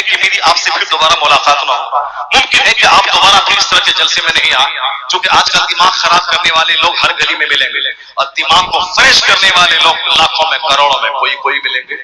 کہ میری آپ سے پھر دوبارہ ملاقات نہ ہو، ممکن ہے کہ آپ دوبارہ پھر اس طرح کے جلسے میں نہیں آئیں، چونکہ آج کل دماغ خراب کرنے والے لوگ ہر گلی میں ملیں گے اور دماغ کو فریش کرنے والے لوگ لاکھوں میں کروڑوں میں کوئی ملیں گے،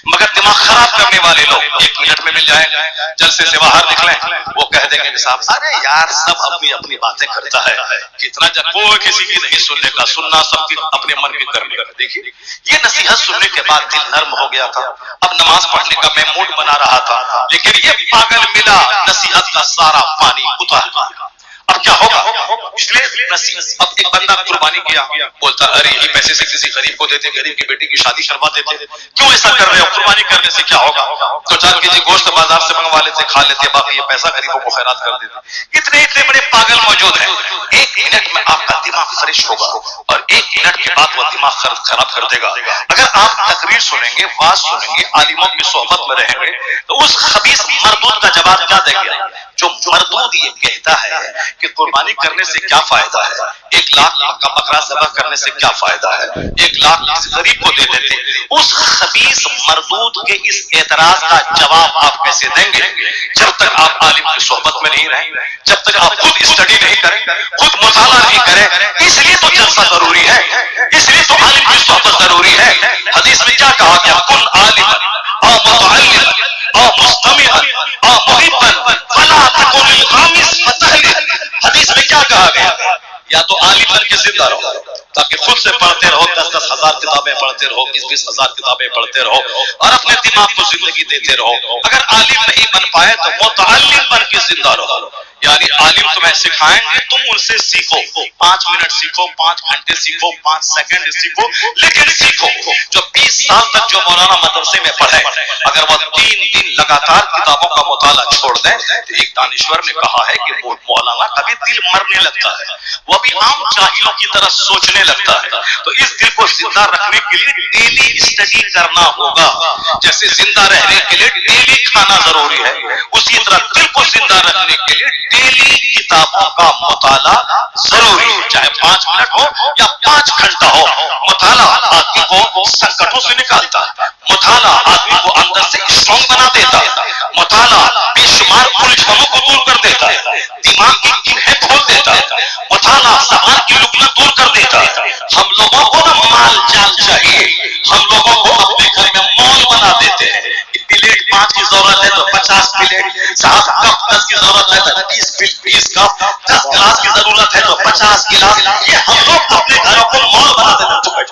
مگر دماغ خراب کرنے والے لوگ 1 منٹ میں مل جائیں گے، جلسے سے باہر نکلیں وہ کہہ دیں گے کہ صاحب ارے یار سب اپنی اپنی باتیں کرتا ہے، کتنا کوئی کسی کی نہیں سننے کا، سننا سب کی اپنے من کی کرنے کا۔ دیکھیے یہ نصیحت سننے کے بعد دل نرم ہو گیا تھا، اب نماز پڑھنے کا میں موڈ بنا رہا تھا، لیکن یہ پاگل ملا نصیحت کا سارا پانی اتار دیا۔ اب کیا ہوگا؟ اس لیے اب ایک بندہ قربانی کیا، بولتا ارے یہ پیسے سے کسی غریب کو دیتے، غریب کی بیٹی کی شادی کروا دیتے، کیوں ایسا کر رہے ہو؟ قربانی کرنے سے کیا ہوگا؟ تو 4 کیجی گوشت بازار سے منگوا لیتے، کھا لیتے، باقی یہ پیسہ غریبوں کو خیرات کر دیتے۔ اتنے بڑے پاگل موجود ہیں۔ 1 منٹ میں آپ کا دماغ فریش ہوگا اور 1 منٹ کے بعد وہ دماغ خراب کر دے گا۔ اگر آپ تقریر سنیں گے، واز سنیں گے، عالموں کی صحبت میں رہیں گے تو اس خبیث مردود کا جواب کیا دیں گے؟ جو مردود یہ کہتا ہے کہ قربانی کرنے سے کیا فائدہ ہے، 1 لاکھ کا بکرا ذبح کرنے سے کیا فائدہ ہے، 1 لاکھ کسی غریب کو دے دیتے، اس خبیث مردود کے اس اعتراض کا جواب آپ کیسے دیں گے جب تک آپ عالم کی صحبت میں نہیں رہیں، جب تک آپ خود اسٹڈی نہیں کریں، خود مطالعہ نہیں کریں۔ اس لیے تو جلسہ ضروری ہے، اس لیے تو عالم کی صحبت ضروری ہے۔ حدیث میں کیا کہا گیا؟ کن عالما او متعلما او مستمعا او محبا فلا تکن الغامس فتهلك۔ حدیث میں کیا کہا گیا؟ یا تو عالم بن کے زندہ رہو تاکہ خود سے پڑھتے رہو، 10-10 ہزار کتابیں پڑھتے رہو، 20-20 ہزار کتابیں پڑھتے رہو اور اپنے دماغ کو زندگی دیتے رہو۔ اگر عالم نہیں بن پائے تو متعلم بن کے زندہ رہو، یعنی عالم تمہیں سکھائیں گے، تم ان سے سیکھو، 5 منٹ سیکھو، 5 گھنٹے سیکھو، 5 سیکنڈ سیکھو، لیکن سیکھو۔ جو 20 سال تک جو مولانا مدرسے میں پڑھے، اگر وہ 3 دن لگاتار کتابوں کا مطالعہ چھوڑ دیں تو ایک دانشور نے کہا ہے کہ وہ مولانا کبھی دل مرنے لگتا ہے، وہ بھی عام جاہلوں کی طرح سوچنے لگتا ہے۔ تو اس دل کو زندہ رکھنے کے لیے ڈیلی اسٹڈی کرنا ہوگا، جیسے زندہ رہنے کے لیے ڈیلی کھانا ضروری ہے، اسی طرح دل کو زندہ رکھنے کے لیے ڈیلی کتابوں کا مطالعہ ضروری ہے، چاہے 5 منٹ ہو یا 5 گھنٹہ ہو۔ مطالعہ آدمی کو سنکٹوں سے نکالتا ہے، مطالعہ آدمی کو اندر سے اسٹرانگ بنا دیتا ہے، مطالعہ بے شمار الجھنوں کو دور کر دیتا ہے، دماغ کی کنہیں کھول دیتا ہے، مطالعہ زبان کی لکنت دور کر دیتا ہے۔ ہم لوگوں کو نا مال جال چاہیے، ہم لوگوں کو اپنے گھر میں مال بنا دیتے ہیں، پلیٹ 5 کی ضرورت ہے تو 50 پلیٹ، صاحب کپ 10 کی ضرورت ہے تو 20 کپ، 10 گلاس کی ضرورت ہے تو 50 گلاس، یہ ہم لوگ اپنے گھروں کو مال بنا دیتے ہیں۔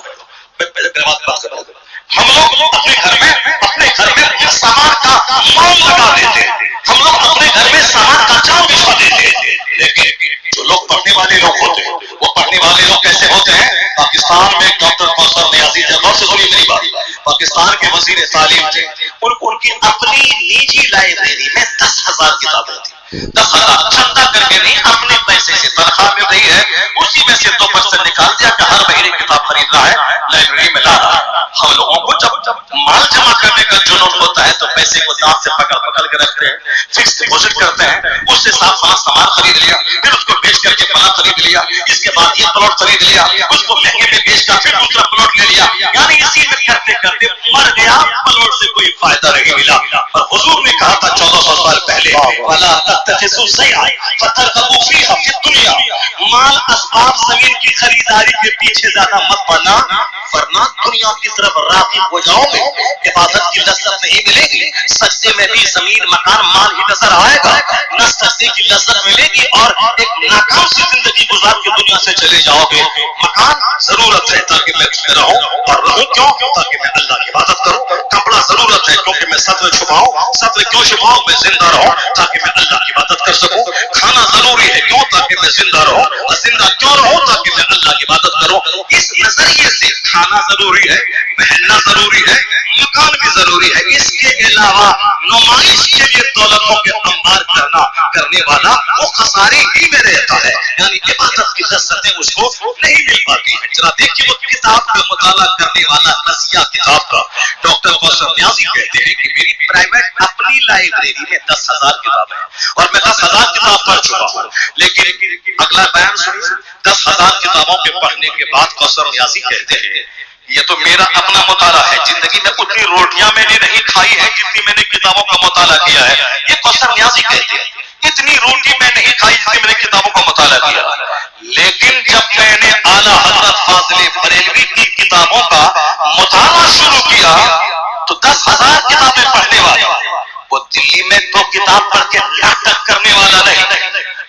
ہم لوگ اپنے گھر میں سامان کا مال لگا دیتے ہیں، ہم لوگ اپنے گھر میں سامان کا جال بچھا دیتے ہیں، لیکن جو لوگ پڑھنے والے لوگ ہوتے ہیں وہ پڑھنے والے لوگ کیسے ہوتے ہیں؟ پاکستان میں ڈاکٹر کوثر نیازی تھے، غور سے سنیے میری بات، پاکستان کے وزیر تعلیم تھے، ان کی اپنی نجی لائبریری میں 10,000 کتابیں تھیں، 10,000 چندہ کر کے نہیں، اپنے پیسے سے تنخواہ مل رہی ہے، اسی میں سے 2% نکال دیا کہ ہر مہینے کتاب خرید رہا ہے، لائبریری میں لا رہا ہے۔ ہم لوگوں کو جب مال جمع کرنے کا جنون ہوتا ہے تو پیسے کو دانت سے پکڑ کے رکھتے ہیں، فکس ڈپوزٹ کرتے ہیں، اس سے سامان خرید لیا، پھر اس کو بیچ کر کے فلاں خرید لیا، اس کے بعد یہ پلاٹ خرید لیا، اس کو مہنگے میں بیچ کر پھر دوسرا پلاٹ لے لیا، یعنی اسی میں کرتے کرتے مر گیا، پلاٹ سے کوئی فائدہ نہیں ملا۔ اور حضور نے کہا تھا 1400 سال پہلے، وَلَا تَتَّخِذُوا الشَّيْءَ فَتَرْغَبُوا فِيهَا فِي الدُّنْيَا، مال اسباب زمین کی خریداری کے پیچھے زیادہ مت پڑنا ورنہ دنیا کی طرف راغب ہو جاؤ گے، عبادت کی لذت نہیں ملے گی، سجدے میں بھی زمین مکان مال ہی نظر آئے گا، نہ سجدے کی لذت ملے گی اور ایک ناکام سی زندگی گزار کے دنیا سے چلے جاؤ گے۔ مکان ضرورت ہے تاکہ میں اس میں رہوں، اور رہوں کیوں؟ تاکہ میں اللہ کی عبادت کروں۔ کپڑا ضرورت ہے کیونکہ میں ستر چھپاؤں، ستر کیوں چھپاؤں؟ میں زندہ رہوں تاکہ میں اللہ کی عبادت کر سکوں۔ کھانا ضروری ہے کیوں؟ تاکہ میں زندہ رہوں، اور زندہ کیوں رہوں؟ تاکہ میں اللہ کی عبادت کروں۔ اس نظریے سے کھانا ضروری ہے، پہننا ضروری ہے، مکان بھی ضروری ہے، اس کے علاوہ نمائش کے لیے دولتوں کے انبار کرنے والا وہ خسارے ہی میں رہتا ہے، یعنی عبادت کی لذتیں اس کو نہیں مل پاتی ہیں۔ ذرا دیکھیے وہ کتاب کا مطالعہ کرنے والا نسیہ کتاب کا ڈاکٹر کوثر نیازی کہتے ہیں کہ میری پرائیویٹ اپنی لائبریری میں 10,000 کتابیں ہیں اور میں 10,000 کتاب پڑھ چکا ہوں، لیکن اگلا بیان سنیے، 10,000 کتابوں کے پڑھنے کے بعد کوثر نیازی کہتے ہیں یہ تو میرا اپنا مطالعہ ہے. زندگی میں اتنی روٹیاں میں نے نہیں کھائی ہے جتنی میں نے کتابوں کا مطالعہ کیا ہے. یہ کوثر نیازی کہتے ہیں اتنی روٹی میں نہیں کھائی جتنی میں نے کتابوں کا مطالعہ کیا. لیکن جب میں نے اعلیٰ حضرت فاضل بریلوی کی کتابوں کا مطالعہ شروع کیا تو 10,000 کتابیں پڑھنے والا وہ دلی میں 2 کتاب پڑھ کے ناٹک کرنے والا نہیں,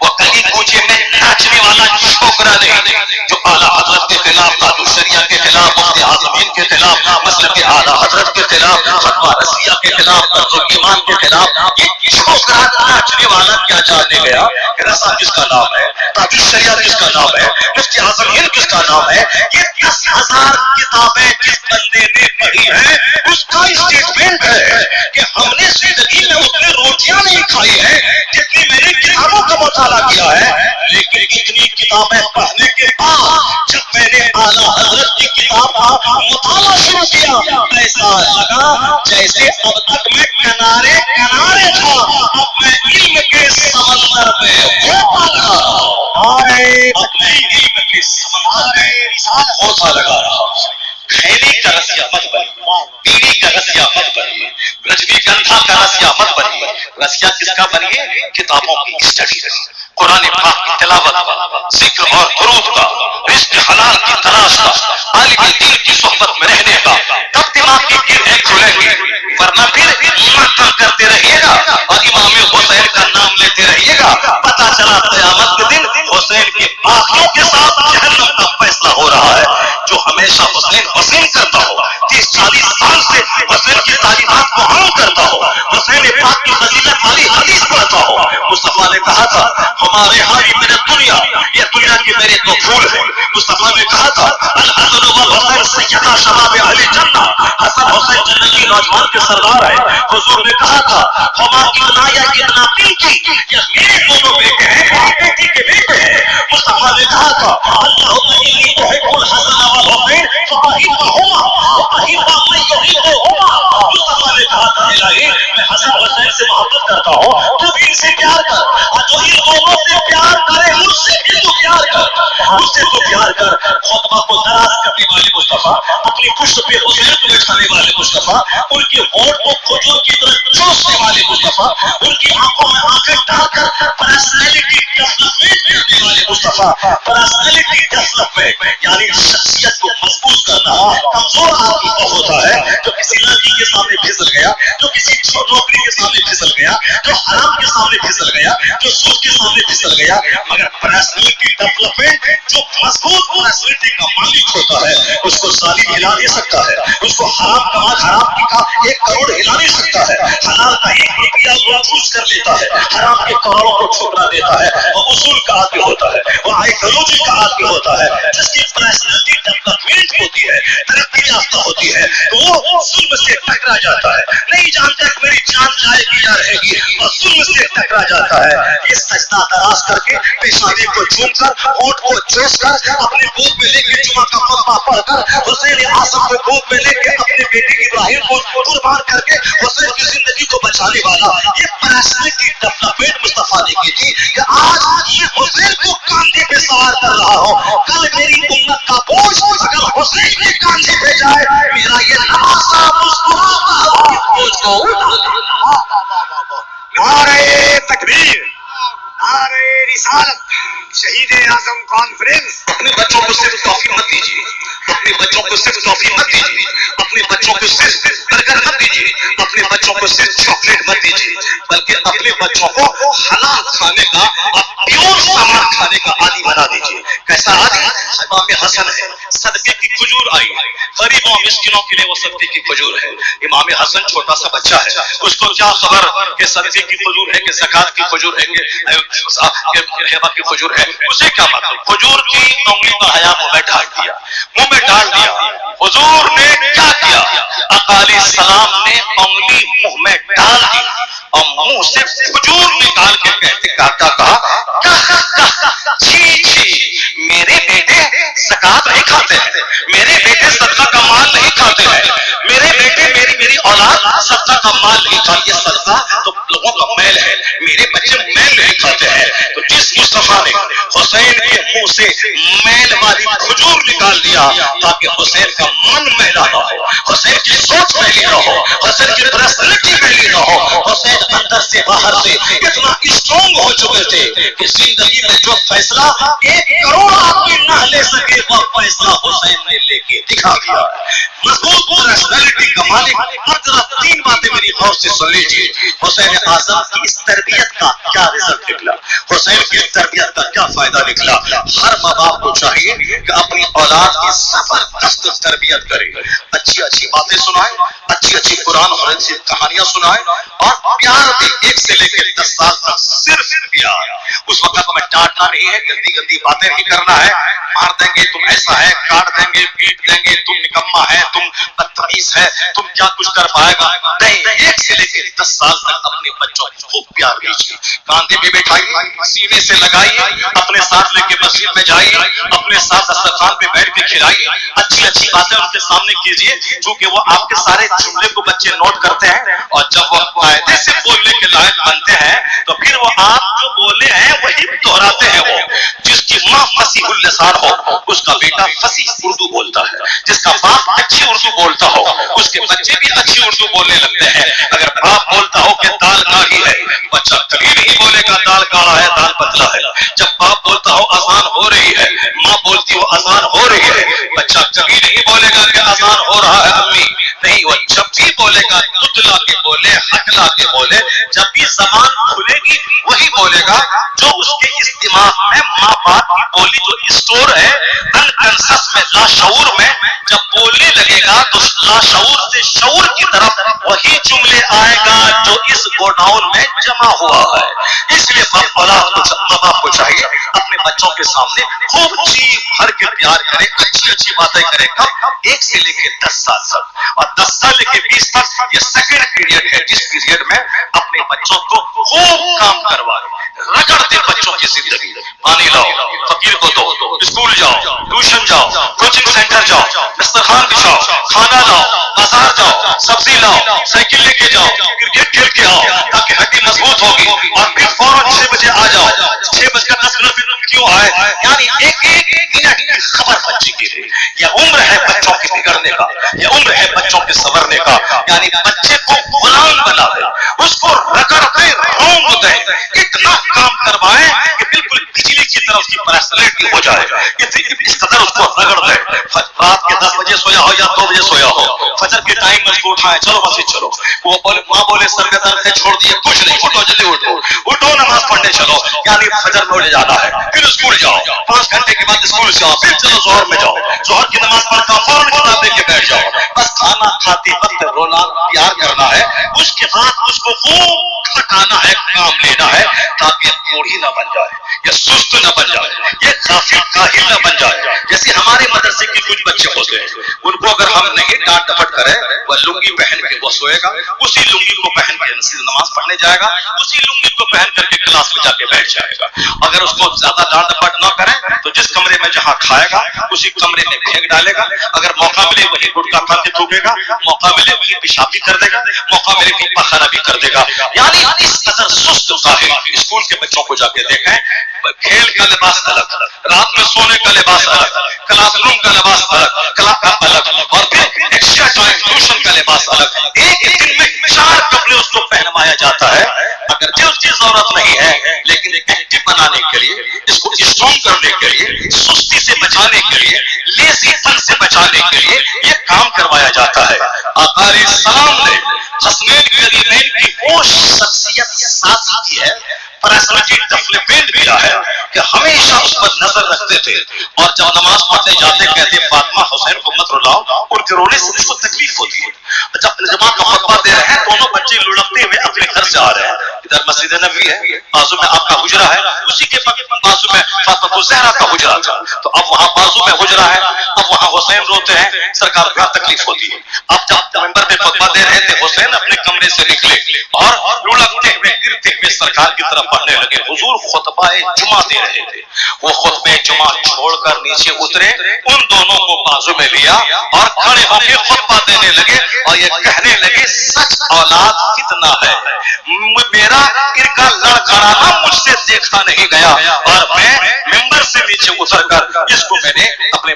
وہ گلی کوچے میں ناچنے والا چھوکرا نہیں, جو اعلیٰ حضرت کے خلاف, قاضی شریعہ کے خلاف, مفتی اعظمین کے خلاف, مسلک اعلیٰ حضرت کے خلاف, فتویٰ رضیہ کے خلاف, طرز ایمان کے خلاف, یہ چھوکرا ناچنے والا کیا جاننے گیا کہ رضا کس کا نام ہے, قاضی شریعہ کس کا نام ہے, مفتی اعظمین کس کا نام ہے. یہ 10,000 کتابیں جس بندے نے پڑھی ہیں اس کا اسٹیٹمنٹ ہے کہ ہم نے زندگی میں اتنی روٹیاں نہیں کھائی ہیں جتنی میں نے کتابوں کا مطالعہ کیا ہے. لیکن اتنی کتابیں پڑھنے کے بعد جب میں نے اعلیٰ حضرت کی کتاب کا مطالعہ شروع کیا ایسا لگا جیسے اب تک میں کنارے کنارے تھا, اب میں علم کے سمندر میں علم کے سمندر میں ہوتا لگا رہا. کھینے کا رسیہ مت بنی, بیڑی کا رسیہ مت بنی, رجنی گندھا کا رسیہ مت بنی. رسیہ کس کا بنیے؟ کتابوں کی اسٹڈی, قرآن پاک کی تلاوت کا, ذکر اور درود کا, رزق حلال کی تلاش کا, عالم دین کی صحبت میں رہنے کا. تب دماغ کی کرنیں کھلیں گی, ورنہ پھر ماتم کرتے رہیے گا اور امام حسین کا نام لیتے رہیے گا. پتہ چلا قیامت کے دن حسین کے باقیوں کے ساتھ جہنم کا فیصلہ ہو رہا ہے. جو ہمیشہ حسین حسین کرتا ہو, 30-40 سال سے حسین کی تعلیمات کو عام کرتا ہو, حسین پاک کی فضیلت والی حدیث پڑھتا ہو. مصطفیٰ نے کہا تھا ہمارے ہاں میرے دنیا, یہ دنیا کے میرے 2 پھول ہیں. مصطفیٰ نے کہا تھا الحسن والحسین سیدہ شباب اہل جنہ, حسن حسین جنتی نوجوان کے سردار ہیں. حضور نے کہا تھا ہما اتنا یا اتنا پینکی, یہ میرے دونوں بیٹے ہیں, میری بیٹی کے بیٹے ہیں. مصطفیٰ نے کہا تھا اللہم انی احب الحسن والحسین فاحبہما واحب من یحبہما. مصطفیٰ نے کہا تھا الہی میں حسن حسین سے محبت کرتا ہوں, تو بھی ان سے پیار کر, اور جو ان دونوں سے پیار کرے مجھ سے بھی تو پیار کر, مجھ سے تو پیار کر. خطبہ کو دراز کرنے والے مصطفیٰ, اپنی پشت پہ حسین کو بٹھانے والے مصطفیٰ, ان کے ہونٹ کو کھجور کی طرح چوسنے والے مصطفیٰ, ان کی آنکھوں میں آنکھیں ڈال کر پرسنالٹی ڈیولپمنٹ کرنے والے مصطفیٰ. پرسنالٹی ڈیولپمنٹ یعنی شخصیت کو مضبوط کرنا. کمزور آدمی وہ ہوتا ہے جو کسی لڑکی کے سامنے پھسل گیا, جو کسی نوکری کے سامنے پھسل گیا, جو حرام کے سامنے پھسل گیا, جو سود کے سامنے پھسل گیا. مگر پرسنالٹی ڈیولپمنٹ, جو مضبوط پرسنالٹی کا مالک ہوتا ہے اس کو ظالم ہلا نہیں سکتا ہے, اس کو حرام کمال حرام کا 1 کروڑ ہلا نہیں سکتا ہے, حلال کا 1 روپیہ محفوظ کر لیتا ہے, حرام کے کروڑوں کو ٹھکرا دیتا ہے. وہ اصول کا آدمی ہوتا ہے, وہ آئیڈیالوجی کا آدمی ہوتا ہے. جس کی پرسنالٹی ڈیولپمنٹ ہوتی ہے, ترقی یافتہ ہوتی ہے, وہ ظلم سے ٹکرا جاتا ہے, نہیں جانتا کہ میری جان جائے گی یا رہے گی, اور ظلم سے ٹکرا جاتا ہے. یہ سجدہ دراز کر کے, پیشانی کو چوم کر, ہونٹ کو چوس کر, اپنے گود میں لے کے جمعہ کا خطبہ پڑھ کر, حسین اعظم کو گود میں لے کے اپنے بیٹے ابراہیم کو قربان کر کے حسین کی زندگی کو بچانے والا, یہ پرسنالٹی ڈیولپمنٹ مصطفیٰ نے کی تھی کہ آج یہ حسین کو کاندھے پہ سوار کر رہا ہوں. کل میری امت کا بوجھ اگر حسین کے کاندھے پہ جائے, میرا یہ نواسا مسکراتا بوجھ کو اٹھا. نعرہ تکبیر, نعرہ رسالت, شہید اعظم کانفرنس. اپنے بچوں کو صرف ٹافی مت دیجیے, اپنے بچوں کو صرف ٹافی مت دیجیے, اپنے بچوں کو صرف برگر مت دیجیے, اپنے بچوں کو صرف چاکلیٹ مت دیجیے, بلکہ اپنے بچوں کو حلال کھانے کا اور پیور سامان کھانے کا عادی بنا دیجیے. کیسا عادی؟ امام حسن ہے, صدقے کی کھجور آئی, غریبوں مسکینوں کے لیے وہ صدقے کی کھجور ہے. امام حسن چھوٹا سا بچہ ہے, اس کو کیا خبر کہ صدقے کی کھجور ہے کہ زکات کی کھجور ہے کہ ہیبا کی کھجور ہے, اسے کیا مطلب. کھجور کی انگلی کا حیا منہ میں ڈال دیا, منہ میں ڈال دیا. حضور نے کیا کیا؟ آقا علیہ السلام نے انگلی منہ میں ڈال دی اور منہ سے کھجور نکال کے کہا چھی چھی, میرے بیٹے زکات نہیں کھاتے ہیں, میرے بیٹے صدقہ کا مال نہیں کھاتے ہیں, میرے بیٹے میری اولاد صدقہ کا مال نہیں کھاتی. یہ صدقہ تو لوگوں کا میل ہے, میرے بچے میل نہیں کھاتے ہیں. تو جس مصطفیٰ نے حسین کے منہ سے میل والی کھجور نکال لیا تاکہ حسین کا من میلا نہ ہو، حسین کی سوچ میلی نہ ہو، حسین کی پرسنالٹی میلی نہ ہو۔ حسین اندر سے باہر سے اتنا اسٹرانگ ہو چکے تھے کہ زندگی میں جو فیصلہ 1 کروڑ آدمی نہ لے سکے وہ فیصلہ حسین نے لے کے دکھا دیا۔ مضبوط پرسنالٹی کا مالک۔ اب ذرا 3 باتیں میری غور سے سن لیجیے۔ حسین اعظم کی اس تربیت کا کیا رزلٹ نکلا، حسین کی تربیت کا کیا فائدہ نکلا؟ ہر ماں باپ کو چاہیے کہ اپنی اولاد کی زبردست تربیت کرے، اچھی اچھی باتیں سنائے، اچھی اچھی قرآن اور اچھی کہانیاں سنائے، اور پیار بھی 1 سے لے کے 10 سال تک صرف پیار۔ اس وقت میں ڈانٹنا نہیں ہے، گندی گندی باتیں نہیں کرنا ہے، مار دیں گے تم ایسا ہے، کاٹ دیں گے، پیٹ دیں گے، تم نکما ہے، تم بدتمیز ہے، تم کیا کچھ کر پائے گا نہیں۔ 1 سے لے کے 10 سال تک اپنے بچوں کو خوب پیار دیجیے، کاندھے پہ بٹھائیے، سینے سے لگائیے، اپنے ساتھ لے کے مسجد میں جائیے، اپنے ساتھ دسترخوان پہ بیٹھ کے کھلائیے، اچھی اچھی باتیں ان کے سامنے کیجیے، چونکہ وہ آپ کے سارے جملے کو بچے نوٹ کرتے ہیں، اور جب وہ قاعدے سے بولنے کے لائق بنتے ہیں تو پھر وہ آپ جو بولے ہیں وہی دہراتے ہیں۔ وہ جس کی ماں فصیح اللسان ہو اس کا بیٹا فصیح اردو بولتا ہے، جس کا باپ اچھی اردو بولتا ہو اس کے بچے بھی اچھی اردو بولنے لگتے ہیں۔ اگر باپ بولتا ہو کہ دال گاڑھی ہے، بچہ کبھی نہیں بولے گا دال گاڑھا ہے، دال پتلا ہے۔ جب باپ بولتا ہو اذان ہو رہی ہے، ماں بولتی ہو اذان ہو رہی ہے، بچہ کبھی نہیں بولے گا کہ اذان ہو رہا ہے امی، نہیں، وہ جب بھی بولے گا تتلا کے بولے، ہکلا کے بولے، جب بھی زبان کھلے گی وہی بولے گا جو اس کے اس دماغ میں ماں باپ کی بولی جو اسٹور ہے انکانشس میں، لاشعور میں، جب بولنے لگے گا تو لاشعور سے شعور کی طرف وہی جملے آئے گا جو اس گوڈاؤن میں جمع ہوا ہے۔ اس لیے ماں باپ کو چاہیے اپنے بچوں کے سامنے خوب جی بھر کے پیار کرے، اچھی اچھی باتیں کرے۔ کب؟ 1 سے لے کے 10 سال تک، اور 10 سے لے کے 20 تک یہ سیکنڈ پیریڈ ہے، جس پیریڈ میں اپنے بچوں کو خوب کام کروائے، رگڑ دے بچوں کی زندگی۔ پانی لاؤ، فقیر کو دو، اسکول جاؤ، ٹیوشن جاؤ، کوچنگ سینٹر جاؤ، دسترخوان بچھاؤ، کھانا لاؤ، بازار جاؤ، سبزی لاؤ، سائیکل لے کے جاؤ، کرکٹ کھیل کے آؤ تاکہ ہڈی مضبوط ہوگی، اور پھر فوراً 6 بجے آ جاؤ۔ 6:10 پھر تم کیوں آئے؟ یعنی ایک منٹ کی خبر بچے کی ہے۔ یہ عمر ہے بچوں کے بگڑنے کا، یہ عمر ہے بچوں کے سنورنے کا، یعنی بچے کو غلام بنا دے، اس کو رگڑ دے، رونگ دے، اتنا کام کروائے کہ بالکل بجلی کی طرح اس کی پرسنالٹی ہو جائے، اس قدر اس کو رگڑ دے۔ رات کے 10 بجے سویا ہو یا 2 بجے سویا ہو، فجر کے ٹائم میں اس کو اٹھائے، چلو مسجد چلو، وہ بولے، ماں بولے سر کا درد ہے چھوڑ دیے، کچھ نہیں، اٹھو جلدی اٹھو نماز پڑھنے چلو، یعنی فجر میں اٹھ جانا ہے، پھر اسکول جاؤ، 5 گھنٹے کے بعد اسکول سے آؤ، پھر چلو ظہر میں جاؤ، ظہر کی نماز پڑھ کر فوراً کتاب لے کے بیٹھ جاؤ، بس کھانا کھاتے وقت رونا پیار کرنا ہے، اس کے بعد اس کو خوب کھٹانا ہے، کام لینا ہے تاکہ بوڑھی نہ بن جائے، یہ سست نہ بن جائے، یہ غافل کاہل نہ بن جائے۔ جیسے ہمارے مدرسے کے کچھ بچے ہوتے ہیں، ان کو اگر ہم نہیں ڈانٹ ڈپٹ کریں، وہ لنگی پہن کے وہ سوئے گا، اسی لنگی کو پہن کے نماز پڑھنے جائے گا، اسی لنگی کو پہن کر کے کلاس میں جا کے بیٹھ جائے گا۔ اگر اس کو زیادہ ڈانٹ ڈپٹ نہ کریں تو جس کمرے میں جہاں کھائے گا اسی کمرے میں پھینک ڈالے گا، اگر موقع ملے وہی گٹکا کھا کے تھوکے گا، موقع ملے وہی پیشاب بھی کر دے گا، موقع ملے وہی پخانہ بھی کر دے گا، یعنی اس قدر سست کاہل۔ اسکول کے بچوں کو جا کے دیکھیں، کھیل کا لباس الگ، رات میں سونے کا لباس الگ، کلاس روم کا لباس الگ، اور پھر ایکسٹرا ٹائم ٹیوشن کا لباس الگ، ایک دن میں 4 کپڑے اس کو پہنوایا جاتا ہے۔ اگر اس کی ضرورت نہیں ہے لیکن ایکٹیو بنانے کے لیے، اس کو اسٹرانگ کرنے کے لیے، سستی سے بچانے کے لیے، لیزی پن سے بچانے کے لیے یہ کام کروایا جاتا ہے۔ آقا علیہ السلام نے حسنین کریمین کی وہ شخصیت سازی کی ہے، پرسنالٹی ڈیولپمنٹ کیا ہے کہ ہمیشہ اس پر نظر رکھتے تھے، اور جب نماز پڑھنے جاتے کہتے فاطمہ حسین کو مت رلاؤ، ان کے رونے سے اس کو تکلیف ہوتی ہے۔ جب جماعت کا خطبہ دے رہے ہیں، دونوں بچے لڑکتے ہوئے اپنے گھر سے آ رہے ہیں، ادھر مسجد نبوی ہے، بازو میں آپ کا حجرہ ہے، اسی کے بازو میں فاطمہ الزہرا کا حجرہ تھا، تو اب وہاں بازو میں حجرہ ہے، اب وہاں حسین روتے ہیں، سرکار کو تکلیف ہوتی ہے۔ اب جب ممبر پہ خطبہ دے رہے تھے، حسین اپنے کمرے سے نکلے اور لڑکتے ہوئے گرتے ہوئے سرکار کی طرف بڑھنے لگے۔ حضور خطبہ جمعہ دے رہے تھے، وہ خطبہ جمعہ چھوڑ کر نیچے اترے، ان دونوں کو بازو میں لیا اور کھڑے ہو کے خطبہ دینے لگے، اور یہ کہنے لگے سچ اولاد کتنا ہے، میرا ان کا لڑکھڑانا مجھ سے دیکھا نہیں گیا، اور میں ممبر سے نیچے اتر کر اس کو میں نے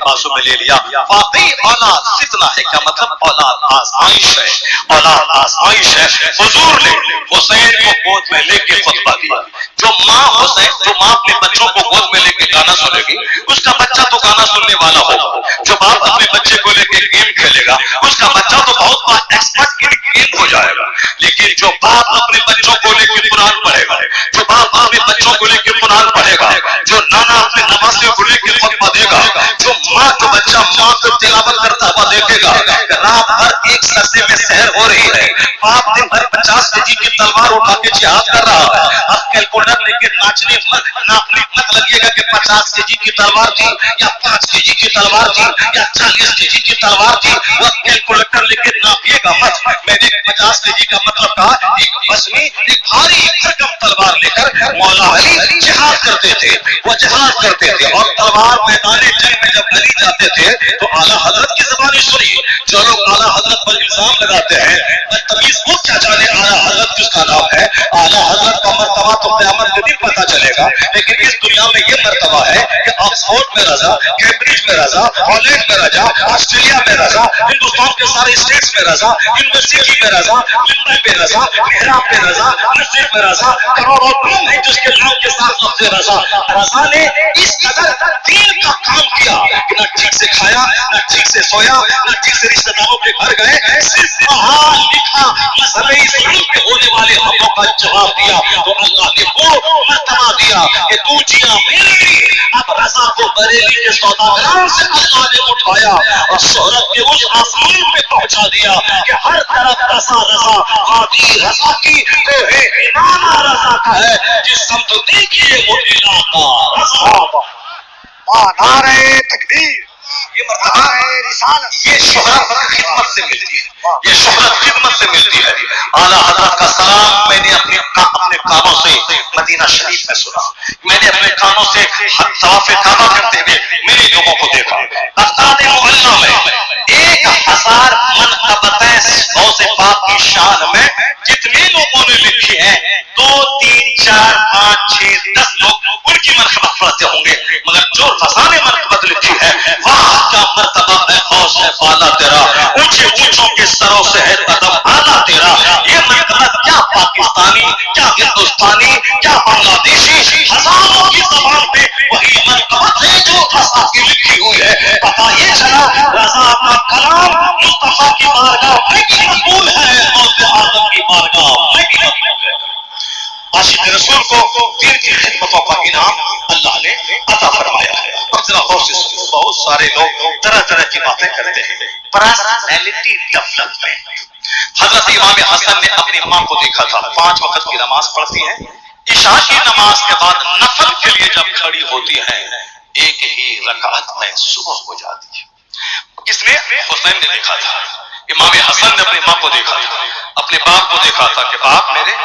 بازو میں لے لیا. واقعی اولاد فتنہ ہے. کیا مطلب؟ اولاد آزمائش ہے، اولاد آزمائش ہے. حضور نے حسین کو گود میں لے کے خطبہ دیا. جو ماں اپنے بچوں کو گود میں لے کے گانا سنے گی اس کا بچہ تو گانا سننے والا ہوگا. جو باپ اپنے بچے کو لے کے گیم کھیلے گا اس کا بچہ تو بہت بڑا ایکسپرٹ ان گیم ہو جائے گا. لیکن جو باپ اپنے بچوں کو لے کے قرآن پڑھے گا، جو باپ اپنے بچوں کو لے کے قرآن پڑھے گا، جو نانا اپنے نواسے کو لے کے خطبہ دے گا، جو بچہ ماں کو تلاوت کرتا ہوا دیکھے گا. رات بھر ایک سجدے میں سحر ہو رہی ہے، باپ دن بھر 50 کیجی کی تلوار اٹھا کے جہاد کر رہا ہے. اب کیلکولیٹر لے کے ناچنے مت لگیے گا کہ 50 کیجی کی تلوار تھی یا 5 کیجی کی تلوار تھی یا 40 کیجی کی تلوار تھی. وہ کیلکولیٹر لے کے ناپیے گا مت. میں نے 50 کیجی کا مطلب کہا ایک بسمی ایک بھاری بھرکم تلوار لے کر مولا علی جہاد کرتے تھے. وہ جہاد کرتے تھے اور تلوار میدان جنگ میں جب علی جاتے تھے تو اعلیٰ حضرت کی زبانی سنی. جو لوگ اعلیٰ حضرت پر الزام لگاتے ہیں بدتمیز وہ کیا جانے اعلیٰ حضرت کس کا نام ہے. اعلیٰ حضرت کا مرتبہ تو قیامت کے دن پتہ چلے گا. لیکن اس دنیا میں یہ مرتبہ ہے کہ آکسفورڈ میں رضا، کیمبرج میں رضا، ہالینڈ میں رضا، آسٹریلیا میں رضا، ہندوستان کے سارے اسٹیٹس میں رضا، یونیورسٹی میں رضا، ممبئی میں رضا، محراب میں رضا، مسجد میں رضا، کروڑوں قوم ہے جس کے نام کے ساتھ لفظ رضا. رضا نے اس قدر دین کا کام کیا کہ نہ ٹھیک سے کھایا، نہ ٹھیک سے سویا، نہ ٹھیک سے رشتہ داروں کے گھر گئے، صرف پڑھا لکھا مذہب اسلام پہ ہونے والے حملوں کا جواب دیا. تو اللہ نے وہ مرتبہ دیا کہ تو جیا میرے لیے. اب رضا کو بریلی کے سوداگروں سے اللہ نے اٹھایا اور شہرت کے اس آسمان پہ پہنچا دیا کہ ہر طرف رضا رضا. وادی رضا کی تو ہے نانا رضا کا ہے جس سمت دیکھیے وہ علاقہ رضا. نعرہ تکبیر. یہ مرتبہ نعرہ رسالت. یہ شہرت خدمت سے ملتی ہے، یہ شہرت خدمت سے ملتی ہے. اعلیٰ حضرت کا سلام میں نے اپنے کانوں سے مدینہ شریف میں سنا. میں نے اپنے کانوں سے طواف کعبہ کرتے ہوئے میرے لوگوں کو دیکھا. اقداد معلّہ میں 1000 منقبتیں غوث پاک کی شان میں جتنے لوگوں نے لکھی ہیں 2 3 4 5 6 10 لوگ ان کی مرتبت پڑھتے ہوں گے. مگر جو رضا نے مرتبت لکھی ہے واہ کیا مرتبہ ہے. غوث ہے بالا تیرا، اونچے اونچوں کے سروں سے ہے قدم اعلیٰ تیرا. یہ مرتبت کیا پاکستانی، کیا ہندوستانی، کیا بنگلہ دیشی، ہزاروں کی زبان پہ وہی مرتبت ہے جو رضا کی لکھی ہوئی ہے. پتا یہ چلا رضا کا کلام مصطفیٰ کی بارگاہ میں بھی مقبول ہے، غوث اعظم کی بارگاہ میں بھی مقبول ہے. عاشق رسول کو دین کی خدمتوں کا انعام اللہ نے عطا فرمایا ہے. اب ذرا غور سے سنو. بہت سارے لوگ طرح طرح کی باتیں کرتے ہیں. Personality development. حضرت امام حسن نے اپنی ماں کو دیکھا تھا 5 وقت کی نماز پڑھتی ہیں، عشاء کی نماز کے بعد نفل کے لیے جب کھڑی ہوتی ہیں ایک ہی رکعت میں صبح ہو جاتی ہے. کس نے؟ حسین نے دیکھا تھا. امام حسن نے اپنی ماں کو دیکھا تھا، اپنے باپ کو دیکھا تھا کہ باپ میرے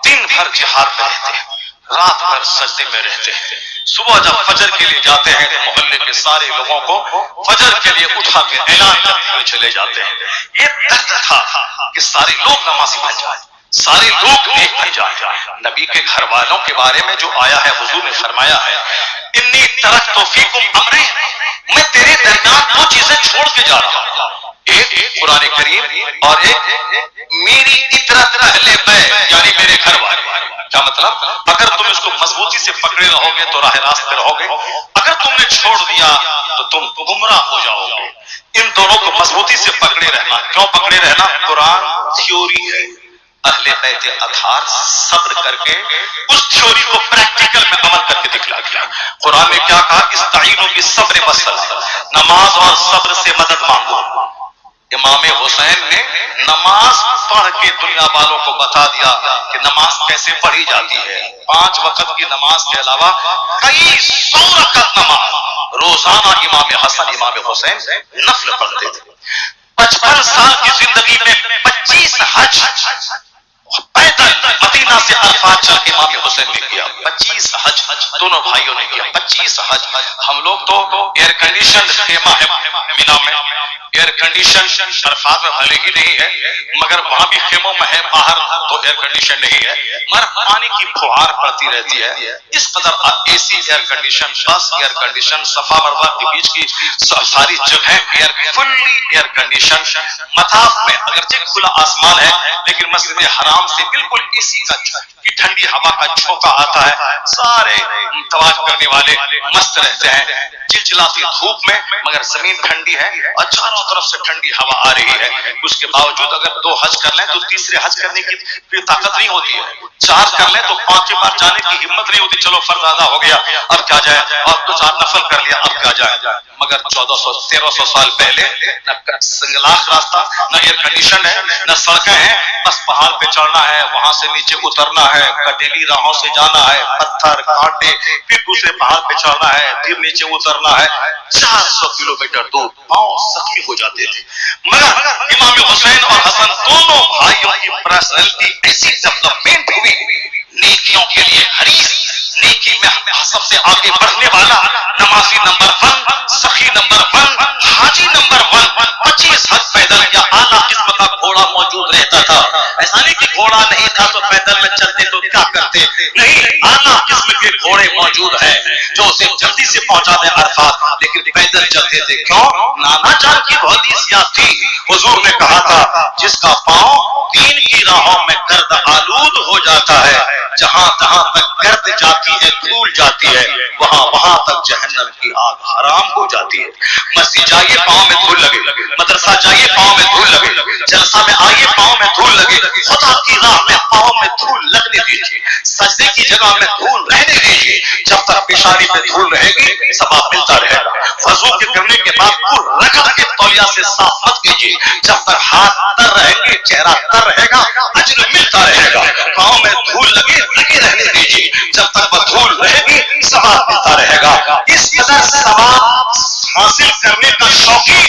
دن بھر جہاد میں رہتے ہیں، رات بھر سجدے میں رہتے ہیں، صبح جب فجر کے لیے جاتے ہیں تو محلے کے سارے لوگوں کو فجر کے لیے اٹھا کے اعلان کرتے ہوئے چلے جاتے ہیں. یہ درد تھا کہ سارے لوگ نمازی بن جائیں، سارے لوگ نیک بن جائیں. نبی کے گھر والوں کے بارے میں جو آیا ہے حضور نے فرمایا ہے انی ترکت فیکم امرین، میں تیرے درمیان 2 چیزیں چھوڑ کے جا رہا ہوں، ایک قرآن کریم اور ایک میری اطرت اہل بیت یعنی میرے گھر والے. کیا مطلب؟ اگر تم اس کو مضبوطی سے پکڑے رہو گے تو راہ راست پہ رہو گے، اگر تم نے چھوڑ دیا تو تم گمراہ ہو جاؤ گے. ان دونوں کو مضبوطی سے پکڑے رہنا. کیوں پکڑے رہنا؟ قرآن تھیوری ہے، اہل بیت اطہار صبر کر کے اس تھیوری کو پریکٹیکل میں عمل کر کے دکھلا دیا. قرآن نے کیا کہا؟ استعینوا بالصبر والصلاۃ، نماز اور صبر سے مدد مانگو. امام حسین نے نماز پڑھ کے دنیا والوں کو بتا دیا کہ نماز کیسے پڑھی جاتی ہے. 5 وقت کی نماز کے علاوہ کئی 100 رکعت نماز روزانہ امام حسن امام حسین نفل پڑھتے تھے. 55 سال کی زندگی میں 25 حج پیدل مدینہ سے الفاظ چل کے امام حسین نے کیا. 25 حج دونوں بھائیوں نے کیا. 25 حج. ہم لوگ تو ایئر کنڈیشن خیمہ ہے مینا میں، ایئر کنڈیشن عرفات میں بھلے ہی نہیں ہے مگر وہاں بھی خیموں میں ہے، باہر تو ایئر کنڈیشن نہیں ہے، مگر پانی کی فوہار پڑتی رہتی ہے۔ اس قدر اے سی ایئر کنڈیشن، بس ایئر کنڈیشن، صفا مروا کے بیچ کی ساری جگہیں فلی ایئر کنڈیشن۔ مطاف میں اگرچہ کھلا آسمان ہے لیکن مسجد حرام سے بالکل اے سی کی ٹھنڈی ہوا کا جھونکا آتا ہے، سارے طواف کرنے والے مست رہتے ہیں چلچلاتی دھوپ میں، مگر زمین ٹھنڈی ہے اور چاروں طرف سے ٹھنڈی ہوا آ رہی ہے۔ اس کے باوجود اگر 2 حج کر لیں تو تیسرے حج کرنے کی طاقت نہیں ہوتی ہے، 4 کر لیں تو 5ویں بار جانے کی ہمت نہیں ہوتی، چلو فرض ادا ہو گیا اب کیا جائے، اور 2-4 نفل کر لیا اب کیا جائے۔ مگر 1300 سال پہلے نہ سنگلاخ راستہ، نہ ایئر کنڈیشن ہے، نہ سڑکیں ہیں، بس پہاڑ پہ چڑھنا ہے، وہاں سے نیچے اترنا ہے، کٹیلی راہوں سے جانا ہے، پتھر کانٹے، پھر دوسرے پہاڑ پہ چڑھنا ہے، پھر نیچے اترنا ہے، 400 کلومیٹر دور، پاؤں زخمی ہو جاتے تھے۔ مگر امام حسین اور حسن دونوں بھائیوں کی پرسنالٹی ایسی ڈیولپمنٹ ہوئی، نیکیوں کے لیے حریص، نیکی میں سب سے آگے بڑھنے والا، نمازی نمبر 1، سخی نمبر 1، حاجی نمبر 1، 25 حج پیدل یا اعلیٰ قسم کا گھوڑا موجود رہتا تھا۔ ایسا نہیں کہ گھوڑا نہیں تھا تو پیدل میں چلتے تو کیا کرتے، نہیں، اعلیٰ قسم کے گھوڑے موجود ہیں جو اسے جلدی سے پہنچا دے عرفات، لیکن پیدل چلتے تھے۔ کیوں؟ نانا جان کی حدیث یاد تھی، حضور نے کہا تھا جس کا پاؤں دین کی راہوں میں گرد آلود ہو جاتا ہے، جہاں جہاں تک گرد جاتی ہے، دھول جاتی ہے، وہاں تک جہنم کی آگ حرام ہو جاتی ہے۔ مسجد جائیے پاؤں میں دھول لگے، مدرسہ جائیے پاؤں میں دھول لگے، جلسہ میں آئیے پاؤں میں دھول لگے، خدا کی راہ میں پاؤں میں دھول لگنے دیجیے، سجدے کی جگہ میں دھول رہنے دیجیے، جب تک پیشانی پہ دھول رہے گی ثواب ملتا رہے گا۔ وضو کے کرنے کے بعد پور رکعت کے تولیہ سے صاف مت کیجیے، جب تک ہاتھ تر رہیں گے، چہرہ تر رہے گا، اجر ملتا رہے گا۔ پاؤں میں دھول لگے رہنے دیجیے، جب تک وہ دھول رہے گی ثواب ملتا رہے گا۔ اس قدر ثواب حاصل کرنے کا شوقی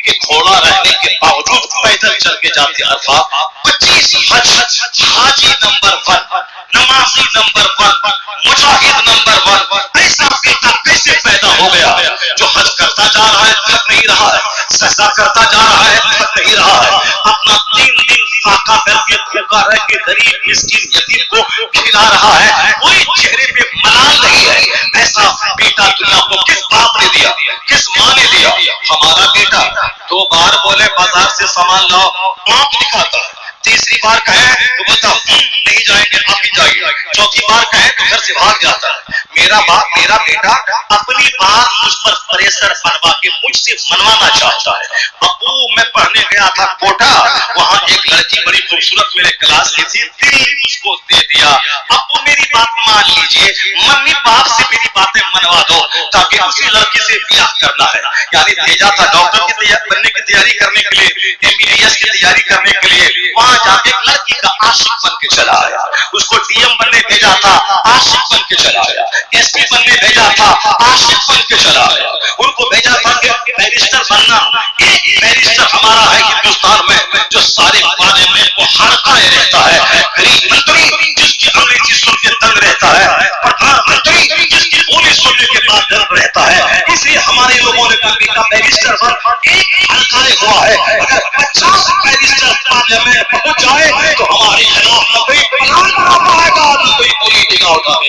کہ گھوڑا رہنے کے باوجود پیدل چل کے جاتے عرفات۔ 25 حج، حاجی نمبر 1، نمازی نمبر 1، مجاہد نمبر 1، ایسا بیٹا کیسے پیدا ہو گیا جو حج کرتا جا رہا ہے، تھک نہیں رہا ہے، سجدہ کرتا جا رہا ہے، تھک نہیں رہا ہے، اپنا 3 دن فاقہ کر کے بھوکا رہ کے غریب مسکین یتیم کو کھلا رہا ہے، کوئی چہرے پہ ملال نہیں ہے۔ ایسا بیٹا دنیا کو کس باپ نے دیا، کس ماں نے دیا؟ ہمارا بیٹا 2 بار بولے بازار سے سامان لاؤ، آنکھ دکھاتا ہے، تیسری بار کہیں تو بولتا نہیں جائیں گے آپ ہی جائیے، چوتھی بار کہیں تو گھر سے بھاگ جاتا ہے۔ میرا بیٹا اپنی بات مجھ پر پریشر بنوا کے مجھ سے منوانا چاہتا ہے۔ ابو میں پڑھنے گیا تھا کوٹا، وہاں ایک لڑکی بڑی خوبصورت میرے کلاس کی تھی، دل اس کو دے دیا۔ ابو میری بات مان لیجئے، ممی باپ سے میری باتیں منوا دو تاکہ اسی لڑکی سے بیاہ کرنا ہے۔ یعنی بھیجا تھا ڈاکٹر کی بننے کی تیاری کرنے کے لیے، MBBS کی تیاری کرنے کے لیے، وہاں جا کے لڑکی کا عاشق بن کے چلا آیا۔ اس کو DM بننے بھیجا تھا، عاشق بن کے چلا آیا۔ SP بننے بھیجا تھا، عاشق بن کے چلا آیا۔ ان کو بھیجا تھا کہ بیرسٹر بننا، ایک بیرسٹر ہمارا ہے ہندوستان میں جو سارے پارلیمنٹ کو ہڑکائے رہتا ہے، غریب منتری جس کی انگریزی سن کے دنگ رہتا ہے، پردھان منتری جس کی بولی سننے کے بعد دنگ رہتا ہے۔ اس لیے ہمارے لوگوں نے کہا بیرسٹر بن، ایک ہڑکائے ہوا ہے، اگر 50 بیرسٹر پارلیمنٹ پہنچ جائے تو ہمارے خلاف نہ کوئی پلان بنا پائے گا، نہ کوئی پوری جگہ اٹھا کے۔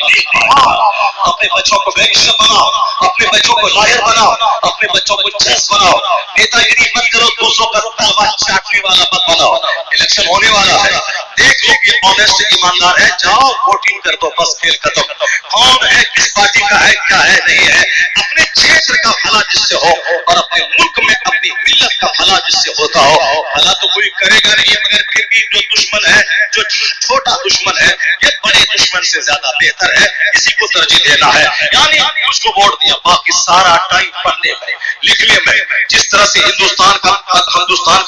اپنے بچوں کو بیرسٹر بناؤ، اپنے بچوں کو لائر بناؤ، اپنے بچوں کو جج بناؤ، نیتا گیری مت کرو، دوسروں کا تلوار چاٹنے والا مت بناؤ۔ الیکشن ہونے والا ہے، دیکھ لو کہ آنےسٹ ایماندار ہے، جاؤ ووٹنگ کر دو، بس کھیل ختم۔ کون ہے، کس پارٹی کا ہے، کیا ہے، نہیں ہے، اپنے چھیتر کا بھلا جس سے ہو اور اپنے ملک میں اپنی ملت کا بھلا جس سے ہوتا ہو۔ بھلا تو کوئی کرے گا نہیں، مگر پھر بھی جو دشمن ہے، جو چھوٹا دشمن ہے، یہ بڑے دشمن سے زیادہ بہتر ہے، اسی کو ترجیح دینا ہے۔ یعنی اس کو ووٹ دیا، باقی سارا ٹائم پڑھنے میں، لکھنے میں۔ جس طرح سے ہندوستان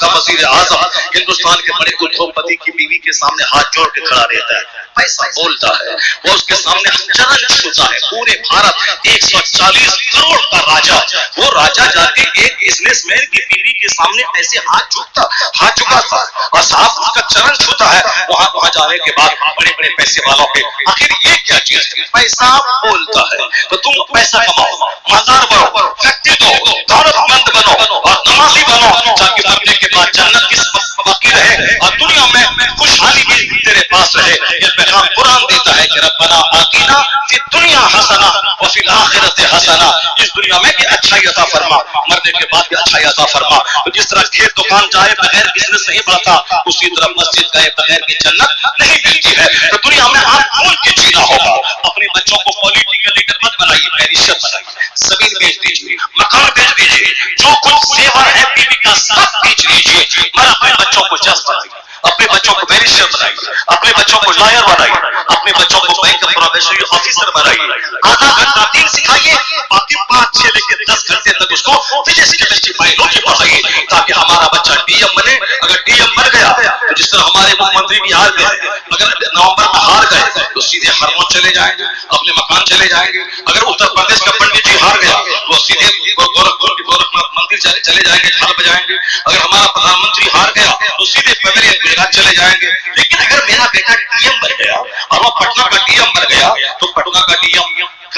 کا وزیر اعظم ہندوستان کے بڑے ادھوگ پتی کی بیوی کے سامنے ہاتھ جوڑ کے کھڑا رہتا ہے، پیسہ بولتا ہے، وہ اس کے سامنے چرن چھوتا ہے۔ پورے بھارت 140 کروڑ کا راجا، وہ راجا جا کے ایک بزنس مین کی بیوی کے سامنے ایسے ہاتھ جھکاتا اور صاحب اس کا چرن چھوتا ہے۔ وہاں جانے کے بعد بڑے بڑے پیسے والوں کے آخر یہ کیا چیز ہے؟ پیسہ بولتا ہے۔ تو تم پیسہ کماؤ، مالدار بنو، فیکٹری دو، دولت مند بنو اور نماز علی بنو تاکہ مرنے کے بعد جنت کس باقی رہے اور دنیا میں خوشحالی بھی تیرے پاس رہے. یہ پیغام قرآن دیتا ہے کہ ربنا آتینا فی الدنیا حسنہ وفی الآخرۃ حسنہ، اس دنیا میں بھی اچھائی عطا فرما، مرنے کے بعد بھی اچھائی عطا فرما. تو جس طرح کھیت دکان جائے بغیر بزنس نہیں بڑھتا، اسی طرح مسجد گئے بغیر کی جنت نہیں ملتی ہے. تو دنیا میں آپ کون کے جینا ہوگا. اپنے بچوں کو پولیٹیکل لیڈر مت بنائیے، معیشت بنائیے، زمین بیچ دیجیے، مکان بیچ دیجیے، جو کچھ زیور ہے بیوی کا سب بیچ لیجیے، مگر اپنے بچوں کو جج بنائیے، اپنے بچوں کو بیرسٹر بنائیے، اپنے بچوں کو لائر بنائیے، اپنے بچوں کو بینک پروبیشنری آفیسر بنائیے. آدھا گھنٹہ دین سکھائیے، باقی 5 6 لے کے 10 گھنٹے تک اس کو فزکس کیمسٹری بایولوجی پڑھائیے تاکہ ہمارا بچہ ڈی ایم بنے. اگر ڈی ایم بن گیا تو جس طرح ہمارے مکھ منتری بھی ہار گئے، اگر نومبر میں ہار گئے تو سیدھے ہرمون چلے جائیں گے، اپنے مکان چلے جائیں گے. اگر اتر پردیش کا پنڈت جی ہار گیا تو سیدھے گورکھپور مندر چلے جائیں گے، جھل بجائیں گے. اگر ہمارا پردھان منتری ہار گیا تو سیدھے پیویلین گجرات چلے جائیں گے. لیکن اگر میرا بیٹا ڈی ایم بن گیا اور وہ پٹنہ کا ڈی ایم بن گیا تو پٹنہ کا ڈی ایم،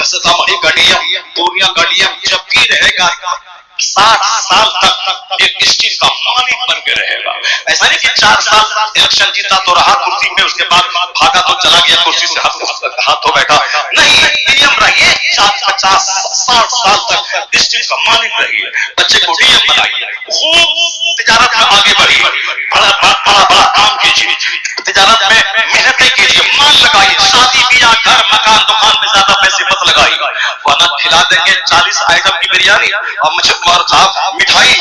سیتامڑھی کا ڈی ایم، پورنیہ کا ڈی ایم جب بھی رہے گا 60 سال تک ایک ڈسٹرکٹ کا مالک بن کے رہے گا. ایسا نہیں کہ 4 سال الیکشن جیتا تو رہا کرسی میں، اس کے بعد بھاگا تو چلا گیا کرسی سے ہاتھ ہو بیٹھا. نہیں، ڈی ایم رہیے 50 60 سال تک ڈسٹرکٹ کا مالک رہیے. بچے کو ڈی ایم بنائیے، خوب تجارت میں آگے بڑھیے، بڑا کام کیجیے، تجارت میں محنتیں کیجیے، مال لگائیے، شادی بیاہ گھر مکان دکان میں زیادہ پیسے مت لگائیے، ورنہ کھلا دیں گے 40 آئٹم کی بریانی اور صاحب مٹھائی.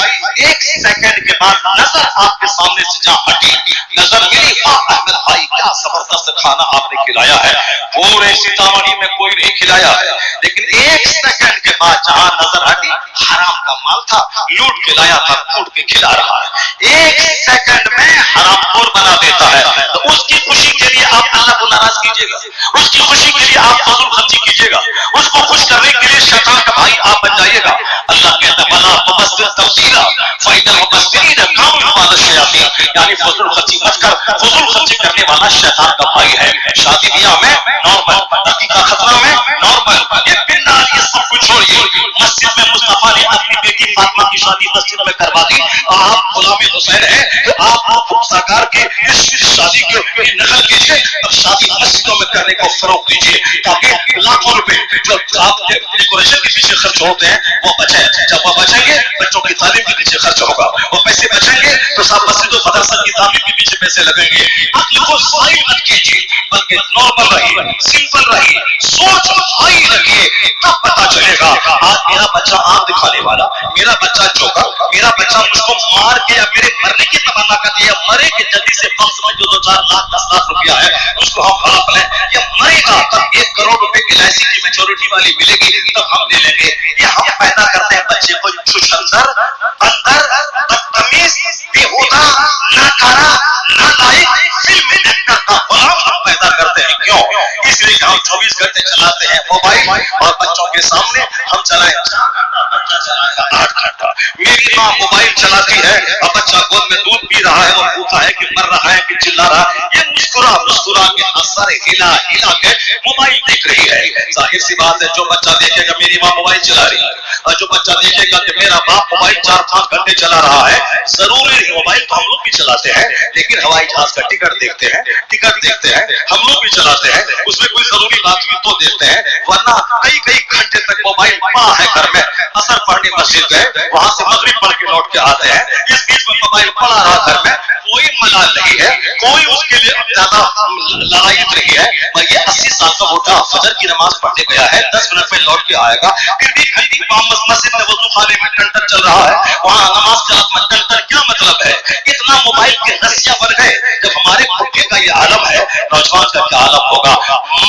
1 سیکنڈ کے بعد نظر آپ کے سامنے سے جہاں ہٹی، نظر ملی، احمد بھائی کیا زبردست کھانا آپ نے کھلایا ہے. پورے سیتامڑھی میں کوئی نہیں کھلایا ہے، لیکن 1 سیکنڈ کے بعد جہاں نظر ہٹی، حرام کا مال تھا، لوٹ کے لایا تھا، کوٹ کے کھلا رہا ہے. 1 سیکنڈ میں حرام خور بنا دیتا ہے. تو اس کی خوشی کے لیے آپ اللہ کو ناراض کیجیے گا، اس کی خوشی کے لیے آپ فضول خرچی کیجیے گا، اس کو خوش کرنے کے لیے شیطان کا بھائی آپ بن جائیے گا. اللہ کہتا ہے بلا مبذر تبذیرا فإن المبذرین کانوا إخوان الشیاطین، یعنی فضول خرچی مت کر، فضول خرچی کرنے والا شیطان کا بھائی ہے. شادی بیاہ میں نارمل، عقیقہ ختنہ میں نارمل، یہ بنداز یہ سب کچھ چھوڑیے. مسجد میں مصطفیٰ نے اپنی بیٹی فاطمہ کی شادی مسجد میں کروا دی. آپ غلام حسین ہیں تو آپ سرکار کی اس شادی کی نقل کیجیے اور شادی مسجدوں میں کرنے کو فروغ دیجیے تاکہ لاکھوں روپے جو آپ کے ڈیکوریشن کے پیچھے خرچ ہوتے ہیں وہ بچیں. جب وہ بچیں گے بچوں کی تعلیم کے پیچھے خرچ ہوگا، وہ پیسے بچیں گے تو سب مسجد و مدرسہ کی تعلیم کے پیچھے پیسے لگیں گے. عقل کو سائل مت کیجیے بلکہ نارمل رہیے، سمپل رہیے، سوچ ہائی رکھیے، تب پتا چلے گا. آج میرا بچہ آنکھ دکھانے والا، میرا بچہ جوکر، میرا بچہ مجھ کو مار کے یا میرے مرنے کی تمنا کرتی ہے، مرے کہ جلدی سے بخش میں جو 2 4 لاکھ 10 لاکھ روپیہ ہے اس کو ہم ہڑپ لیں. یہ مرے گا تب 1 کروڑ روپے LIC کی میچورٹی والی ملے گی تب ہم لے لیں گے. یہ ہم پیدا کرتے ہیں بچے کو چھچھندر، اندر، بدتمیز، بیہودہ، ناکارہ، نالائق، فلم ایکٹر کا غلام ہم پیدا کرتے ہیں. کیوں؟ اس لیے کہ ہم 24 گھنٹے چلاتے ہیں موبائل اور بچوں کے سامنے ہم چلائیں 4 گھنٹہ، بچہ چلائے گا 8 گھنٹہ. میری ماں موبائل چلاتی ہے اور بچہ گود میں دودھ پی رہا ہے، وہ بھوکا ہے کہ مر رہا ہے کہ چلا رہا ہے، یہ مسکرا کے اثر ہلا کے موبائل دیکھ رہی ہے. ظاہر سی بات ہے جو بچہ دیکھے گا میری ماں موبائل چلا رہی ہے اور جو بچہ دیکھے گا کہ میرا باپ موبائل 4 5 گھنٹے چلا رہا ہے، ضروری موبائل تو ہم لوگ بھی چلاتے ہیں لیکن ہوائی جہاز کا ٹکٹ دیکھتے ہیں ہم لوگ بھی چلاتے ہیں، اس میں کوئی ضروری بات بھی تو دیکھتے ہیں، ورنہ کئی گھنٹے تک موبائل پڑا ہے گھر میں. اثر پڑھنے مسجد گئے، وہاں سے مغرب پڑھ کے لوٹ کے آتے ہیں، اس بیچ میں موبائل پڑا رہا گھر میں، کوئی ملال نہیں ہے، کوئی اس کے لیے زیادہ لڑائی نہیں ہے. یہ 80 سال کا بوڑھا فجر کی نماز پڑھنے گیا ہے، 10 منٹ میں لوٹ کے آئے گا، پھر بھی گھنٹی مسجد میں وضو خانے میں ٹنٹن چل رہا ہے، وہاں نماز جماعت میں ٹنٹن. کیا مطلب ہے؟ اتنا موبائل کے رسیاں بن گئے. جب ہمارے بڈھے کا یہ عالم ہے، نوجوان کا کیا عالم ہوگا؟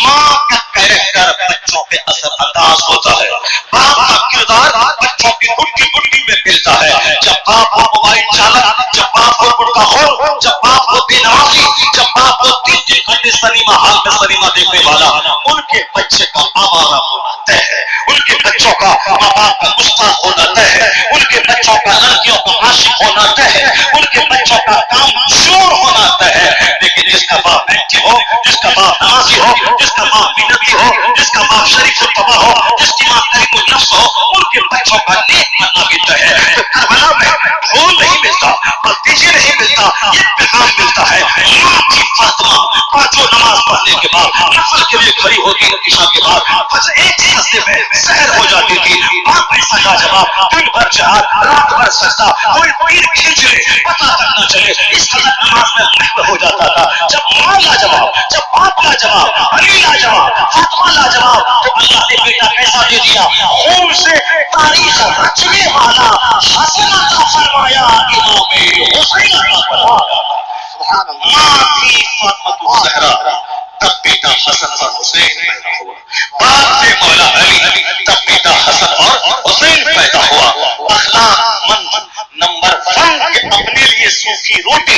ماں کا کیریکٹر بچوں پہ اثر انداز ہوتا ہے، باپ کا کردار بچوں کی گڈی میں ملتا ہے. جب باپ ہو موبائل چالک، جب باپ ہو گٹکا خور، جب باپ ہو بے نمازی، جب باپ ہو 3 گھنٹے سنیما ہال میں سنیما دیکھنے والا، ان کے بچے کا آوارہ ہونا طے ہے، ان کے بچوں کا ماں باپ کا گستاخ ہونا طے ہے، ان کے بچوں کا لڑکیوں کا عاشق ہونا طے ہے، ان کے بچوں کا کام چور ہونا طے ہے. لیکن جس کا باپ اینٹی ہو، جس کا باپ نمازی ہو، جس کا باپ بنبی ہو، جس کا باپ شریف الطبع ہو، جس کی ماں کریم النفس ہو، ان کے بچوں کا نیک بننا بھی طے ہے. کربلا میں پھول نہیں ملتا، بتیجے نہیں ملتا، یہ پیغام ملتا ہے ماں کی فاطمہ پانچوں نماز پڑھنے کے بعد نفل کے لیے کھڑی ہوتی ہے عشاء کے بعد، بس ایک سجدے میں سحر ہو جاتی تھی. باپ نے سجا جواب، دن بھر جہاد، رات بھر سجدہ، کوئی تیر کھینچ لے پتہ تک نہ چلے، اس قدر نماز میں مست ہو جاتا تھا. جب ماں لاجواب، جب باپ لاجواب، علی لاجواب، فاطمہ لاجواب، تو اللہ نے بیٹا کیسا دے دیا، خون سے تاریخ رچنے والا حسن عطا فرمایا امام حسین عطا فرمایا. سبحان اللہ. ماں تھی فاطمہ الزہرا، تب بیٹا حسن اور حسین پیدا ہوا. باپ تھے مولا علی، تب بیٹا حسن اور حسین پیدا ہوا. اخلاق مند نمبر 1 کے اپنے لیے سوکھی روٹی،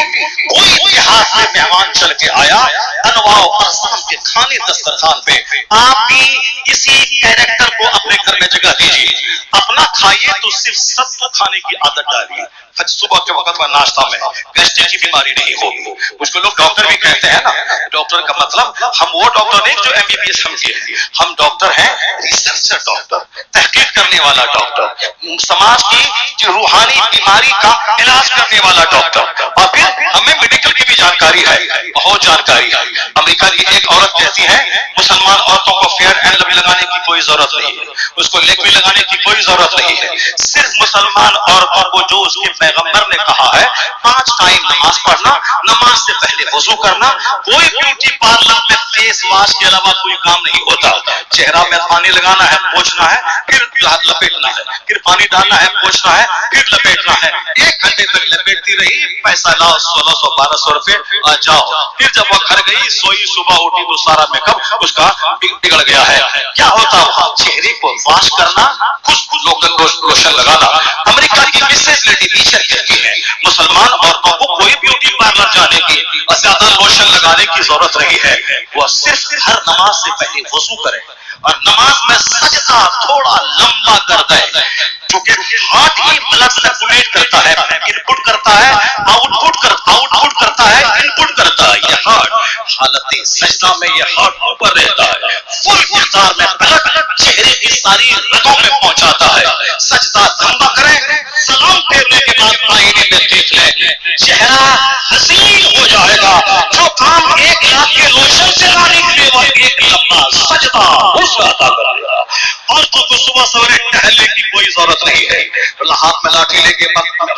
کوئی اتحاد میں مہمان چل کے آیا، انواع و اقسام کے کھانے دسترخوان پہ. آپ بھی اسی کیریکٹر کو اپنے گھر میں جگہ دیجیے. اپنا کھائیے تو صرف سب کو کھانے کی عادت ڈالیے. صبح کے وقت میں ناشتہ میں گیسٹرک کی بیماری نہیں ہوگی. کچھ لوگ ڈاکٹر بھی کہتے ہیں نا، ڈاکٹر کا مطلب ہم وہ ڈاکٹر نہیں جو MBBS ہم کے ہیں، ہم ڈاکٹر ہیں ریسرچر ڈاکٹر، تحقیق کرنے والا ڈاکٹر، سماج کی جو روحانی بیماری کا علاج کرنے والا ڈاکٹر. اور پھر ہمیں میڈیکل کی بھی جانکاری ہے، بہت جانکاری ہے. امریکہ کی ایک عورت کہتی ہے مسلمان عورتوں کو فیئر اینڈ لولی لگانے کی کوئی ضرورت نہیں ہے، اس کو لیک بھی لگانے کی کوئی ضرورت نہیں ہے. صرف مسلمان عورتوں کو جو اس کے پیغمبر نے کہا ہے 5 ٹائم نماز پڑھنا، نماز سے پہلے وضو کرنا، کوئی بیوٹی پارلر میں فیس واش کے علاوہ کوئی کام نہیں ہوتا. چہرہ میں پانی لگانا ہے، پوچھنا ہے، پھر لپیٹنا ہے، پھر پانی ڈالنا ہے، پوچھنا ہے، پھر لپیٹنا ہے. 1 گھنٹے تک لپیٹتی رہی، پیسہ لاؤ 1600 1200 روپے آ جاؤ. پھر جب وہ گھر گئی، سوئی، صبح اٹھی تو سارا میک اپ اس کا بگڑ گیا ہے. کیا ہوتا وہاں؟ چہرے کو واش کرنا، خشک لوشن لگانا. امریکہ کی مسز لیڈی ٹیچر کہتی ہے مسلمان عورتوں کو کوئی بیوٹی پارلر جانے کی اور زیادہ لوشن لگانے کی ضرورت نہیں ہے. وہ صرف ہر نماز سے پہلے وضو کرے اور نماز میں سجدہ تھوڑا لمبا کر دے، کیونکہ ہارٹ ہی بلڈ سرکولیٹ کرتا ہے، ان پٹ کرتا ہے، آؤٹ پٹ کرتا ہے، ان پٹ کرتا ہے. یہ ہارٹ حالت سجدہ میں یہ ہارٹ اوپر رہتا ہے، فل مقدار میں بلڈ چہرے کی ساری رگوں میں پہنچاتا ہے. سجدہ لمبا کریں، سلام پھیرنے کے بعد آئینے میں دیکھ لیں، چہرہ حسین ہو جائے گا. جو کام 1 لاکھ کے لوشن سے لانے کے لیے وہ 1 لمبا سجدہ اس میں عطا کر دے گا. عورتوں کو صبح سویرے ٹہلنے کی کوئی ضرورت نہیں ہے. اللہ ہاتھ میں لاٹھی لے کے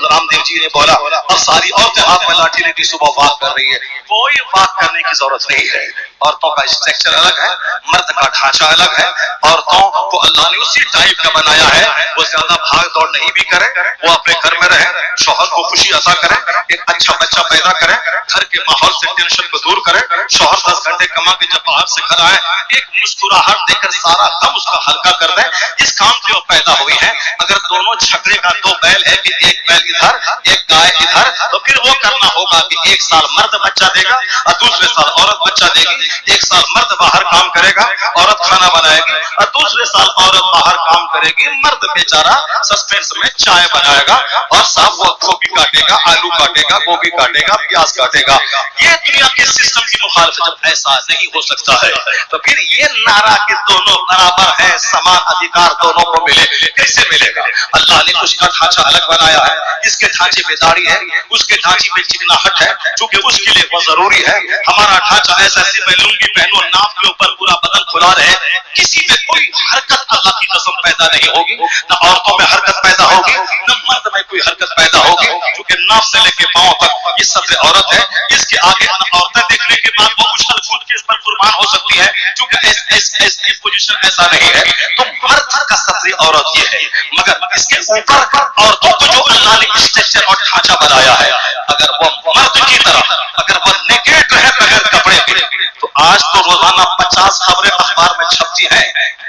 رام دیو جی نے بولا اور ساری عورتیں ہاتھ میں لاٹھی لے کے صبح واک کر رہی ہے. کوئی واک کرنے کی ضرورت نہیں ہے. عورتوں کا اسٹرکچر الگ ہے، مرد کا ڈھانچہ الگ ہے. عورتوں کو اللہ نے اسی ٹائپ کا بنایا ہے، وہ زیادہ بھاگ دوڑ نہیں بھی کرے، وہ اپنے گھر میں رہے، شوہر کو خوشی عطا کرے، ایک اچھا بچہ پیدا کرے، گھر کے ماحول سے ٹینشن کو دور کرے. شوہر 10 گھنٹے کما کے جب باہر سے گھر آئے، ایک مسکراہٹ دے کر سارا غم اس کا ہلکا کر دے. اس کام سے وہ پیدا ہوئی ہے. اگر دونوں چھکڑے کا 2 بیل ہے کہ ایک بیل ادھر ایک گائے ادھر، تو پھر وہ کرنا ہوگا کہ 1 سال مرد بچہ دے گا اور دوسرے سال عورت بچہ دے گی. 1 سال مرد باہر کام کرے گا، عورت کھانا بنائے گی، اور دوسرے سال عورت باہر کام کرے گی، مرد بیچارہ سسپینس میں چائے بنائے گا اور صاحب وہ گوبھی کاٹے گا، آلو کاٹے گا، گوبھی کاٹے گا، پیاز کاٹے گا. یہ دنیا کے سسٹم کی مخالفت. جب ایسا نہیں ہو سکتا ہے تو پھر یہ نعرہ کہ دونوں برابر ہیں، سمان ادھیکار دونوں کو ملے، کیسے ملے گا؟ اللہ نے اس کا ڈھانچہ الگ بنایا ہے. اس کے ڈھانچے پہ داڑھی ہے، اس کے ڈھانچے پہ چکناہٹ ہے، چونکہ اس کے لیے وہ ضروری ہے. ہمارا ڈھانچہ ایسا سی میں لنگی پہنو، ناف کے اوپر پورا بدن کھلا رہے، کسی میں کوئی حرکت اللہ کی قسم پیدا نہیں ہوگی. نہ عورتوں میں حرکت پیدا ہوگی، نہ مرد میں کوئی حرکت پیدا ہوگی، کیونکہ ناف سے لے کے پاؤں تک یہ سطر عورت ہے. اس کے آگے عورتیں دیکھنے کے بعد وہ اچھل کود کے اس پر قربان ہو سکتی ہے، کیونکہ ایسی پوزیشن ایسا نہیں ہے. تو مرد کا سطر عورت یہ ہے، مگر اس کے اوپر عورتوں کو جو اللہ نے اسٹرکچر اور ڈھانچہ بنایا ہے، اگر وہ مرد کی طرح اگر وہ نیکیڈ رہے بغیر کپڑے کے، تو آج تو روزانہ 50 خبریں اخبار میں چھپتی ہیں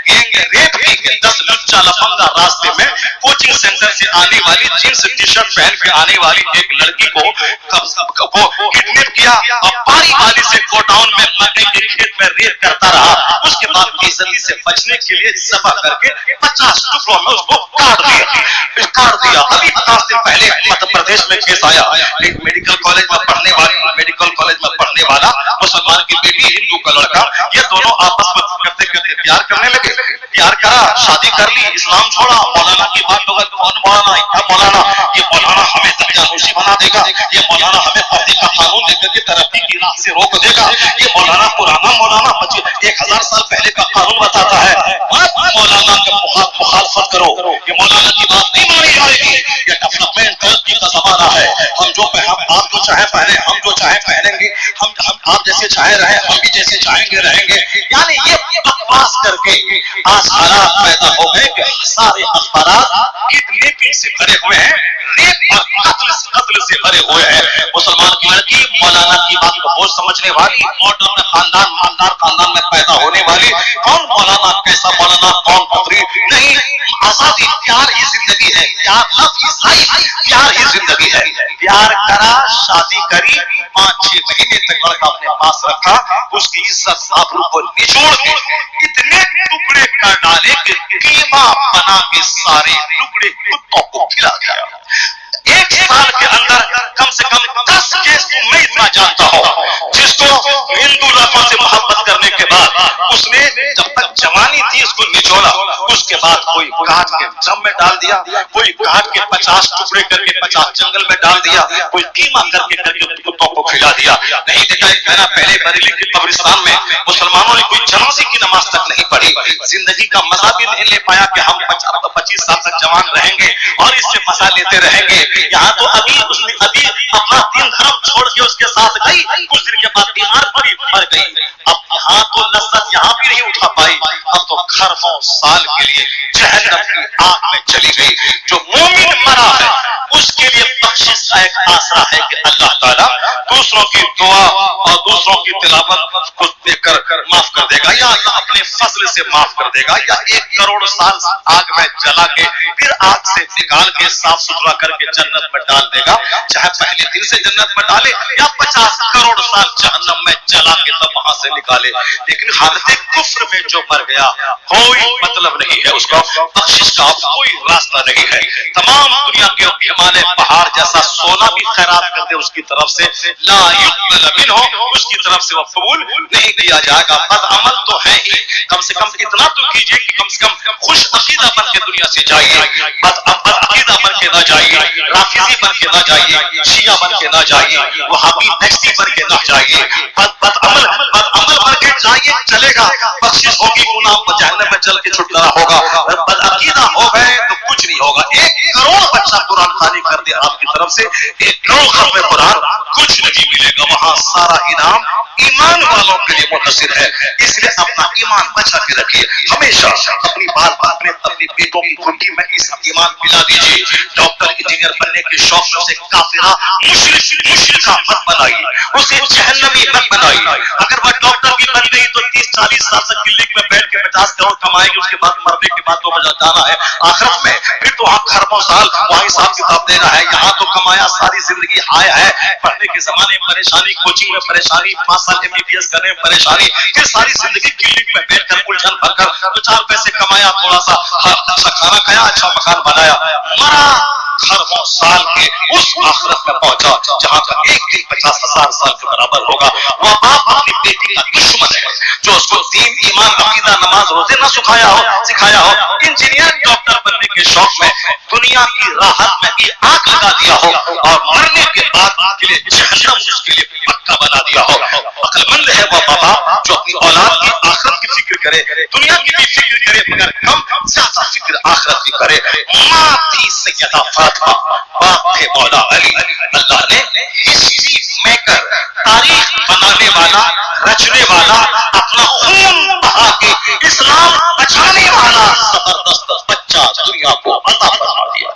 گینگ ریپ کی کہ 10 لچا لفنگا راستے میں کوچنگ سینٹر سے آنے والی جینس ٹی شرٹ پہن کے آنے والی ایک لڑکی کو کڈنیپ کیا اور پاری والی سے گوڈاؤن میں مکئی کے کھیت میں ریپ کرتا رہا. اس کے بعد بےعزتی سے بچنے کے لیے ذبح کر کے 50 ٹکڑوں میں اس کو کاٹ دیا. ابھی 50 دن پہلے مدھیہ پردیش میں کیس آیا، ایک میڈیکل کالج میں پڑھنے والا مسلمان کی بیٹی، ہندو کا لڑکا، یہ دونوں آپس میں کرتے کرتے پیار کرنے لگے. پیار کرا شادی کر لی، اسلام چھوڑا، مولانا کی بات ہوگا، کون مولانا ہے؟ کیا مولانا؟ یہ مولانا ہمیں دریانوشی بنا دے گا، یہ مولانا ہمیں پردے کا قانون دے کر کے ترقی کی راہ سے روک دے گا، یہ مولانا پرانا مولانا 1000 سال پہلے کا قانون بتاتا ہے، مولانا کے مخالفت کرو، یہ مولانا کی بات نہیں مانی جائے گی، یہ ڈیولپمنٹ ترقی کا زمانہ ہے، آپ جو چاہے پہنے، ہم جو چاہے پہنیں گے، آپ جیسے چاہے رہیں، ہم بھی جیسے چاہیں گے رہیں گے، یعنی یہ بکواس کر کے آج حالات پیدا ہو گئے کہ سارے اخبارات کڈنیپنگ سے بھرے ہوئے ہیں، ریپ اور قتل سے بھرے ہوئے ہیں۔ مسلمان کی لڑکی مولانا کی بات کو بہت سمجھنے والی، ماڈرن خاندان مالدار خاندان میں پیدا ہونے والی، کون مولانا کیسا مولانا کون پتری نہیں، آزادی پیار ہی زندگی ہے، پیار لف از لائف، پیار ہی زندگی ہے، پیار کرا، شادی کری، 5-6 مہینے تک لڑکا اپنے پاس رکھا، اس کی عزت آبرو کو نچوڑ کے اتنے ٹکڑے کر ڈالے کہ قیمہ بنا کے سارے ٹکڑے کتوں کو کھلا دیا۔ 1 سال کے اندر کم سے کم 10 کیس میں اتنا جانتا ہوں، جس کو ہندو لڑکوں سے محبت کرنے کے بعد اس نے جب تک جوانی تھی اس کو نچوڑا، اس کے بعد کوئی کاٹ کے ڈرم میں ڈال دیا، کوئی کاٹ کے 50 ٹکڑے کر کے 50 جنگل میں ڈال دیا، کوئی قیمہ کر کے کتوں کو کھلا دیا۔ نہیں دیکھا ایک مہینہ پہلے بریلی کے قبرستان میں مسلمانوں نے کوئی جنازے کی نماز تک نہیں پڑھی، زندگی کا مزہ بھی نہیں لے پایا کہ ہم 25 سال تک جوان رہیں گے اور اس سے مزہ لیتے رہیں گے۔ یہاں تو اس نے اپنا دین دھرم چھوڑ کے اس کے ساتھ گئی، کچھ دن کے بعد بیمار پڑی مر گئی۔ اب یہاں تو لذت یہاں بھی نہیں اٹھا پائی، اب تو خربوں سال کے لیے جہنم کی آگ میں چلی گئی۔ جو مومن مرا ہے اس کے لیے بخشش کا ایک آسرا ہے کہ اللہ تعالیٰ دوسروں کی دعا اور دوسروں کی تلاوت کو دیکھ کر معاف کر دے گا، یا اللہ اپنے فضل سے معاف کر دے گا، یا 1 کروڑ سال آگ میں جلا کے پھر آگ سے نکال کے صاف ستھرا کر کے جنت میں ڈال دے گا، چاہے پہلے دن سے جنت میں ڈالے یا 50 کروڑ سال جہنم میں جلا کے تب وہاں سے نکالے۔ لیکن حالت کفر میں جو مر گیا کوئی مطلب نہیں ہے، اس کا بخشش کا کوئی راستہ نہیں ہے۔ تمام دنیا کے ہمارے پہاڑ جیسا سونا بھی خیرات کر دے اس کی طرف سے لا یقبل منہ، اس کی طرف سے وہ قبول نہیں کیا جائے گا۔ بد عمل تو ہے ہی، کم سے کم اتنا تو کیجئے کہ کم سے کم خوش عقیدہ بن کے دنیا سے جائیے، بد عقیدہ بن کے نہ جائیے، رافضی بن کے نہ جائیے، شیعہ بن کے نہ جائیے، وہابی نیکسٹی بن کے نہ جائیے، بد عمل بن کے جائیے، چلے گا، بخشش ہوگی، گناہ جہنم میں چل کے چھٹکارا ہوگا۔ بد عقیدہ ہو گئے تو کچھ نہیں ہوگا۔ 1 کروڑ بچہ قرآن خوانی کر دے آپ کی طرف سے، 1 کروڑ ختم قرآن، کچھ نہیں ملے گا، وہاں سارا انعام ایمان والوں کے لیے منحصر ہے۔ اس لیے اپنا ایمان بچا کے رکھیے، ہمیشہ اپنی بات میں اپنی بیٹوں کی خنکی میں اس ایمان پلا دیجیے۔ ڈاکٹر انجینئر بننے کے شوق میں اسے کافرہ مشرکہ مت بنائیے، اسے جہنمی مت بنائیے۔ اگر وہ ڈاکٹر بھی بن گئی تو 30-40 سال تک کلینک میں بیٹھ کے 50 کروڑ کمائے گی، اس کے بعد مرنے کے بعد تو مزہ جانا ہے آخرت میں، پھر تو آپ خربوں سال وہاں حساب کتاب دینا ہے۔ یہاں تو کمایا ساری زندگی ہائے ہے، پڑھنے کے زمانے میں پریشانی، کوچنگ میں پریشانی، 5 سال MBBS کرنے میں پریشانی، پھر ساری زندگی کلینک میں بیٹھ کر الجھن بھر کر 2-4 پیسے کمایا، تھوڑا سا اچھا کھانا کھایا، اچھا مکان بنایا، مرا خربوں سال کے اس آخرت میں پہنچا جہاں کا ایک دن 50,000 سال کے برابر ہوگا۔ وہ باپ اپنی بیٹی کا دشمن ہے جو اس کو دین، ایمان، عقیدہ، نماز، روزے نہ سکھایا ہو، انجینئر ڈاکٹر بننے کے شوق میں دنیا کی راحت میں بھی آگ لگا دیا ہو اور مرنے کے بعد کے لیے جہنم اس کے لیے پکا بنا دیا ہو۔ عقل مند ہے وہ بابا جو اپنی اولاد کی آخرت کی فکر کرے، دنیا کی بھی فکر کرے، مگر کم زیادہ فکر آخرت کی کرے۔ ماں تھی سیدہ فاطمہ، باپ تھے مولا علی۔ اللہ نے ہسٹری میکر، تاریخ بنانے والا، رچنے والا، اپنا خون بہا کے اسلام بچانے والا زبردست بچہ دنیا کو عطا فرما دیا۔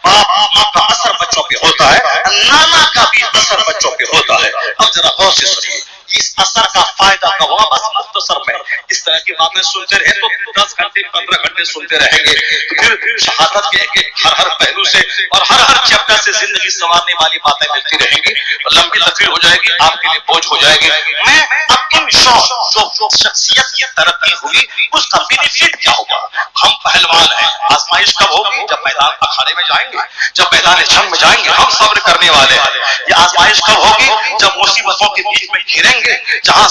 باپ ماں کا اثر بچوں پہ ہوتا ہے، نانا کا بھی اثر بچوں پہ ہوتا ہے۔ اب ذرا غور سے سنیے، اس اثر کا فائدہ کا ہوا بس مختصر میں اس طرح کی باتیں سنتے رہے تو 10 گھنٹے 15 گھنٹے سنتے رہیں گے، پھر شہادت کے ہر پہلو سے اور ہر چیپٹر سے زندگی سنوارنے والی باتیں ملتی رہیں گی، لمبی تقریر ہو جائے گی، آپ کے لیے بوجھ ہو جائے گی۔ میں اب ان جو شخصیت کی ترقی ہوئی اس کا بینیفٹ کیا ہوگا؟ ہم پہلوان ہیں، آزمائش کب ہوگی؟ جب میدان اکھاڑے میں جائیں گے، جب میدان جنگ میں جائیں گے، ہم صبر کرنے والے ہیں۔ یہ آزمائش کب ہوگی؟ جب مصیبتوں کے بیچ میں گھریں گے، جہاں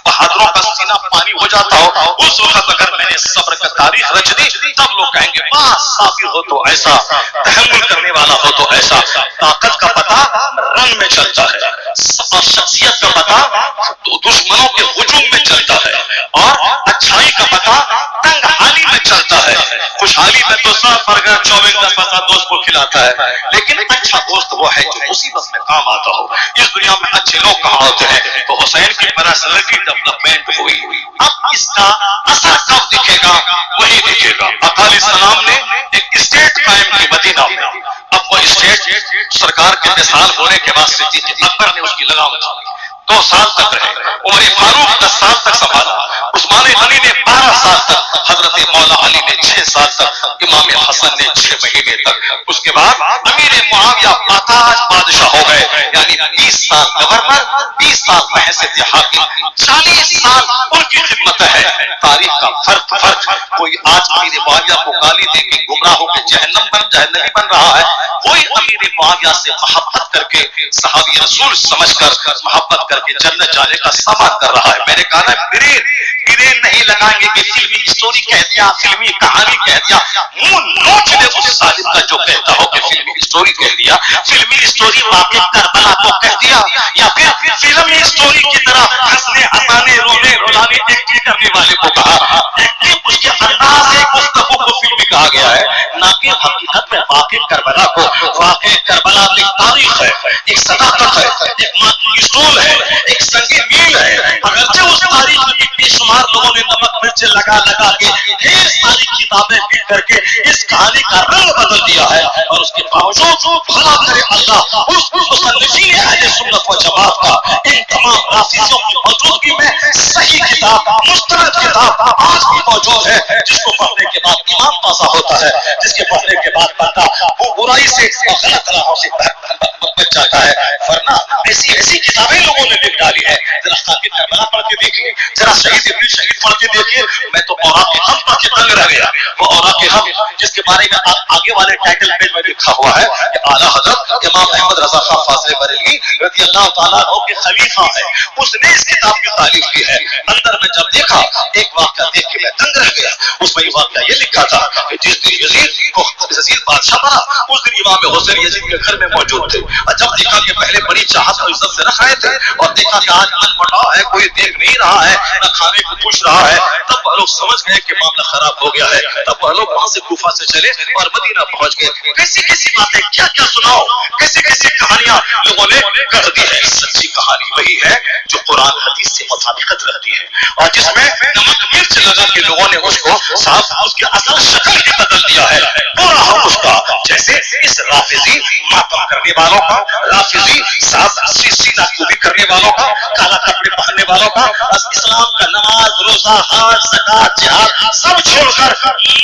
بہادروں کا سینہ پانی ہو جاتا ہو، اس وقت اگر میں نے صبر کا تاریخ رچ دی تب لوگ کہیں گے بس صابر ہو تو ایسا، تحمل کرنے والا ہو تو ایسا. طاقت کا پتہ رنگ میں چلتا ہے اور شخصیت کا پتہ دشمنوں کے ہجوم میں چلتا ہے، اور اچھائی کا پتہ تنگ حالی میں چلتا ہے. خوشحالی میں تو سب برگر چومن 10 دوست کو کھلاتا ہے، لیکن اچھا دوست وہ ہے جو مصیبت میں کام آتا ہو. اس دنیا میں اچھے لوگ کہاں ہوتے ہیں؟ تو حسین کی پرسنالٹی ڈیولپمنٹ ہوئی. اب اس کا اثر کب دکھے گا؟ وہی دکھے گا. آقا علیہ السلام نے ایک اسٹیٹ قائم کی مدینہ میں. اب وہ اسٹیٹ سرکار کے مثال ہونے کے بعد صدیق اکبر نے اس کی لگام اٹھائی. 2 سال تک رہے. عمر فاروق 10 سال تک سنبھالا. عثمان غنی نے 12 سال تک. حضرت مولا علی نے 6 سال تک. امام حسن نے 6 مہینے تک. اس کے بعد امیر معاویہ پاتاج بادشاہ ہو گئے، یعنی 20 سال گورنر، 20 سال بحیثیت حاکم، 40 سال ان کی خدمت ہے. تاریخ کا فرق کوئی آج امیر معاویہ کو گالی دے کے گمراہ ہو کے جہنمی بن رہا ہے، کوئی امیر معاویہ سے محبت کر کے صحابی رسول سمجھ کر محبت کر کے جنت جانے کا سامان کر رہا ہے. میں نے کہا نا گرین نہیں لگائیں گے کہ فلمی اسٹوری کہہ دیا، فلمی کہانی کہہ دیا. منہ نوچ دے اس ظالم کا جو کہتا ہو کہ فلمی اسٹوری کہہ دیا. فلمی اسٹوری واقع کربلا کو کہہ دیا، یا پھر فلمی اسٹوری کی طرح ہنسنے ہنسانے رونے رلانے ایکٹنگ کرنے والے کو کہا. ایکٹنگ اس کے انداز گفتگو کو فلمی کہا گیا ہے، نہ کہ حقیقت میں واقع کربلا کو. واقع کربلا ایک تاریخ ہے، ایک صداقت ہے، ایک مادی اصول ہے، ایک سنگ میل ہے. اگرچہ اس تاریخ میں بے شمار لوگوں نے نمک مرچ لگا کے ڈھیر ساری کتابیں لکھ کر کے اس کہانی کا رنگ بدل دیا ہے، اور اس کے باوجود بھلا کرے اللہ اس مصنفین اہل سنت و جماعت کا ان تمام رافضیوں کی موجودگی میں صحیح کتاب، مستند کتاب آج بھی موجود ہے، جس کو پڑھنے کے بعد ایمان تازہ ہوتا ہے، جس کے پڑھنے کے بعد بندہ وہ برائی سے اور غلط راہوں سے بچ جاتا ہے. ورنہ ایسی کتابیں لوگوں نے لکھ ڈالی ہے. ذرا خاطر کربلا پڑھ کے دیکھیے، ذرا شہید ابن شہید پڑھ کے دیکھیے. میں تو اوراق ہم پڑھ کے تنگ رہ گیا. وہ اوراق ہم جس کے بارے میں آگے والے ٹائٹل پیج میں لکھا ہوا ہے کہ اعلیٰ حضرت امام احمد رضا خان فاضل بریلوی رضی اللہ تعالیٰ عنہ کے خلیفہ ہے، اس نے اس کتاب کی تعریف کی ہے. اندر میں جب دیکھا ایک واقعہ دیکھ کے میں دنگ رہ گیا. اس میں یہ واقعہ یہ لکھا تھا کہ جس دن یزید بادشاہ بنا اس دن امام حسین یزید کے گھر میں موجود تھے. اور جب دیکھا کہ پہلے بڑی چاہت اور عزت سے رکھ رہے تھے، اور دیکھا کہ آج من مٹاؤ ہے، کوئی دیکھ نہیں رہا ہے، نہ کھانے کو پوچھ رہا ہے، تب وہ لوگ سمجھ گئے کہ معاملہ خراب ہو گیا ہے. تب وہ لوگ وہاں سے کوفہ سے چلے اور مدینہ پہنچ گئے. کیسی باتیں کیا سناؤ، کیسی کہانیاں لوگوں نے کر دی ہے. سچی کہانی وہی ہے جو قرآن حدیث سے مطابقت رکھتی ہے، اور جس میں نمک مرچ لگا کے لوگوں نے اس کو صاف اس کی اصل شکل ہی بدل دیا ہے. برا ہو اس کا، جیسے اس رافضی ماتم کرنے والوں کا، رافضی سینہ کوبی کرنے والوں کا، کالا کپڑے پہننے والوں کا، اسلام کا نماز روزہ حج زکات جہاد سب چھوڑ کر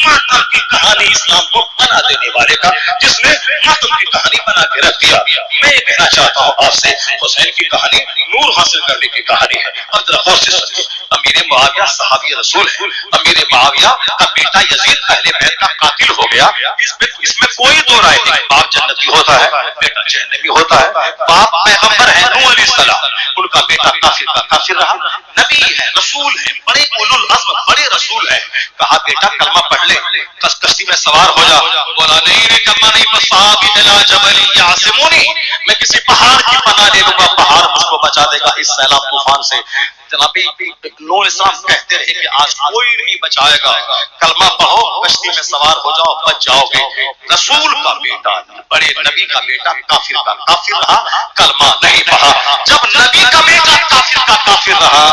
ماتم کی کہانی اسلام کو بنا دینے والے کا، جس نے ماتم کی کہانی بنا کے رکھ دیا. میں یہ کہنا چاہتا ہوں آپ سے، حسین کی کہانی نور حاصل کرنے کی کہانی ہے. اب ذرا غور سے سنیے. امیر معاویہ صحابی رسول ہے. امیر معاویہ کا بیٹا یزید اہل بیت کا قاتل ہو گیا. اس میں کوئی دو رائے نہیں. باپ جنتی ہوتا ہے، بیٹا جہنمی ہوتا ہے. باپ پیغمبر ہے نوح علیہ السلام، ان کا بیٹا کافر کا کافر رہا. نبی ہے، رسول ہے، بڑے اولو العزم بڑے رسول ہیں. کہا بیٹا کلمہ پڑھ لے، کشتی میں سوار ہو جا. بولا نہیں کلمہ نہیں، بس صحابی الی جبل یعصمونی، میں کسی پہاڑ کی پناہ لے لوں گا، پہاڑ مجھ کو بچا دے گا اس سیلاب طوفان سے. جناب نوح علیہ السلام کہتے رہے کہ آج کوئی نہیں بچائے گا، کلمہ پڑھو، کشتی میں سوار ہو جاؤ، بچ جاؤ گے. رسول کا بیٹا، بڑے نبی کا بیٹا کافر کا کافر رہا، کلمہ نہیں پڑھا. جب نبی کا بیٹا کافر کا کافر رہا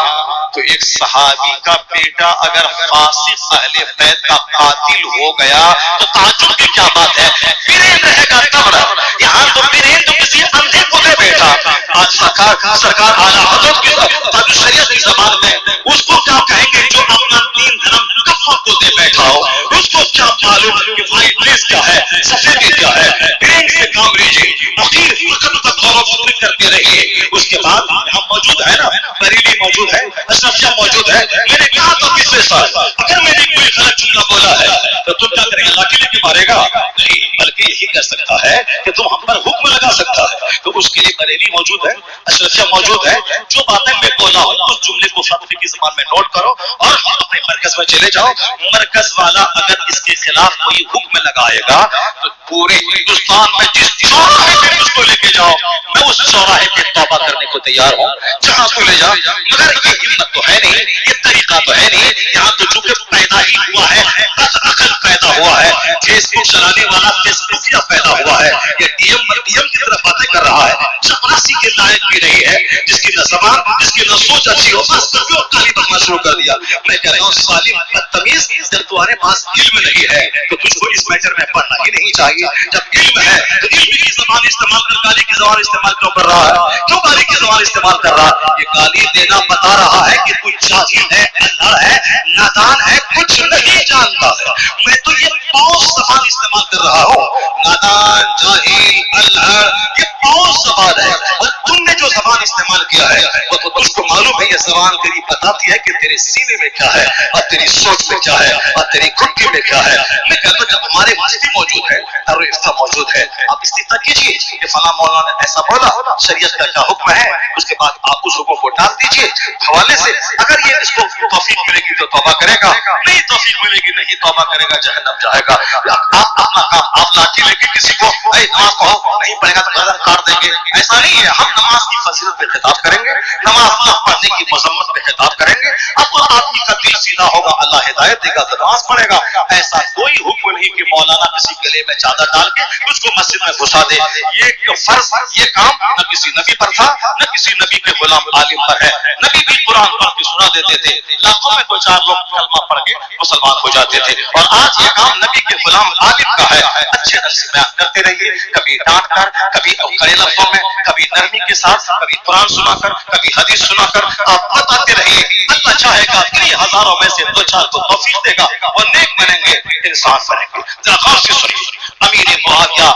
تو ایک صحابی کا بیٹا اگر فاسق اہل بیت کا قاتل ہو گیا تو تعجب کی کیا بات ہے؟ برین رہے گا تب نہ. یہاں تو برین تو کسی اندھے کو دے بیٹھا. آج سرکار اعلیٰ حضرت کی شریعت کی زبان میں اس کو کیا کہیں گے جو اپنا دین دھرم کفر کو دے بیٹھا ہو؟ اس کو کیا معلوم کہ وائٹ لیس کیا ہے، سفیدی کیا ہے؟ برین سے کام لیجیے، مخیر وقت تک غور و فکر کرتے رہیے. اس کے بعد ہم موجود ہے نا، بریلی موجود ہے، اشرفیہ موجود ہے. میں نے کہا تھا پچھلے سال اگر میں نے کوئی غلط جملہ بولا ہے تو تم کیا کریں گے؟ لاٹھی لے کے مارے گا؟ نہیں، بلکہ یہی کہہ سکتا ہے کہ تم ہم پر حکم لگا سکتا ہے. تو اس کے لیے بریلی موجود ہے، اشرفیہ موجود ہے. جو باتیں میں بولا ہوں اس جملے کو فقہ کی زبان میں نوٹ کرو اور اپنے مرکز مرکز میں چلے جاؤ، مرکز والا اگر اس کے خلاف کوئی حکم لگائے گا تو پورے ہندوستان میں جس چوراہے پہ اس کو لے کے جاؤ میں اس چوراہے پہ توبہ کرنے کو تیار ہوں، جہاں تو لے جاؤ۔ مگر یہ ہمت تو ہے نہیں، یہ طریقہ تو ہے نہیں، یہاں تو چونکہ پیدا ہی ہوا ہے، بد عقل پیدا ہوا ہے، فیس بک چلانے والا فیس بکیا پیدا ہوا ہے، یہ ڈی ایم کی طرف باتیں کر رہا ہے، چپراسی کے لائق بھی نہیں ہے، جس کی نہ زبان، جس کی نہ سوچ اچھی ہو، بس کبھی اور کالی بکنا شروع کر دیا۔ میں کہہ رہا ہوں سالم بدتمیز، جب تمہارے پاس علم نہیں ہے تو تجھ کو اس میٹر میں پڑھنا ہی نہیں چاہیے۔ جب علم ہے تو علم کی زبان استعمال کر، گالی کی زبان استعمال کیوں کر رہا ہے؟ کیوں گالی کی زبان استعمال کر رہا ہے؟ یہ گالی دینا بتا رہا ہے کہ کوئی جاہل ہے، اندھڑ ہے، نادان ہے، کچھ نہیں جانتا ہے۔ میں تو یہ پاؤس زبان استعمال کر رہا ہوں، نادان، جاہل، اندھڑ، یہ پاؤس زبان ہے، اور تم نے جو زبان استعمال کیا ہے وہ تو تجھ کو معلوم ہے، یہ زبان تیری بتاتی ہے کہ تیرے سینے میں کیا ہے اور تیری سوچ میں کیا ہے اور تیری گھٹی میں کیا ہے۔ میں کہتا ہوں جب ہمارے مفتی موجود ہے، دارالفتہ موجود ہے، آپ استفتاء کیجیے کہ فلاں مولانا نے ایسا بولا، شریعت کا کیا حکم ہے، اس کے بعد آپ اس حکم کو ڈال دیجیے حوالے سے۔ اگر یہ اس کو توفیق ملے گی تو توبہ کرے گا، نہیں توفیق ملے گی نہیں توبہ کرے گا، جہنم جائے گا۔ آپ اپنا کام، آپ لاٹھی لے کے کسی کو اے نماز پڑھو نہیں پڑھے گا تو گردن کاٹ دیں گے، ایسا نہیں ہے۔ ہم نماز کی فضیلت پہ خطاب کریں گے، نماز نہ پڑھنے کی مذمت پہ خطاب کریں گے۔ اب آدمی کا دل سیدھا ہوگا، اللہ ہدایت دے گا تو نماز پڑھے گا۔ ایسا کوئی حکم نہیں کہ مولانا کسی گلے میں چادر ڈال کے اس کو مسجد میں گھسا دے۔ یہ فرض، یہ کام نہ کسی نبی پر تھا، نہ کسی نبی کے غلام عالم پر ہے۔ نبی بھی قرآن پڑھ کے سنا دیتے تھے، لاکھوں میں دو چار لوگ کلمہ پڑھ کے مسلمان ہو جاتے تھے، اور آج یہ کام نبی کے غلام عالم کا ہے۔ اچھے ڈھنگ سے بیان کرتے رہیے، کبھی ڈانٹ کر، کبھی کڑے لفظوں میں، کبھی نرمی کے ساتھ، کبھی قرآن سنا کر، کبھی حدیث سنا کر آپ بتاتے رہیے۔ اللہ چاہے گا کئی ہزاروں میں سے دو چار کو توفیق دے گا اور نیک بنیں گے، انسان بنیں گے۔ ذرا غور سے سنیے، امیر معاویہ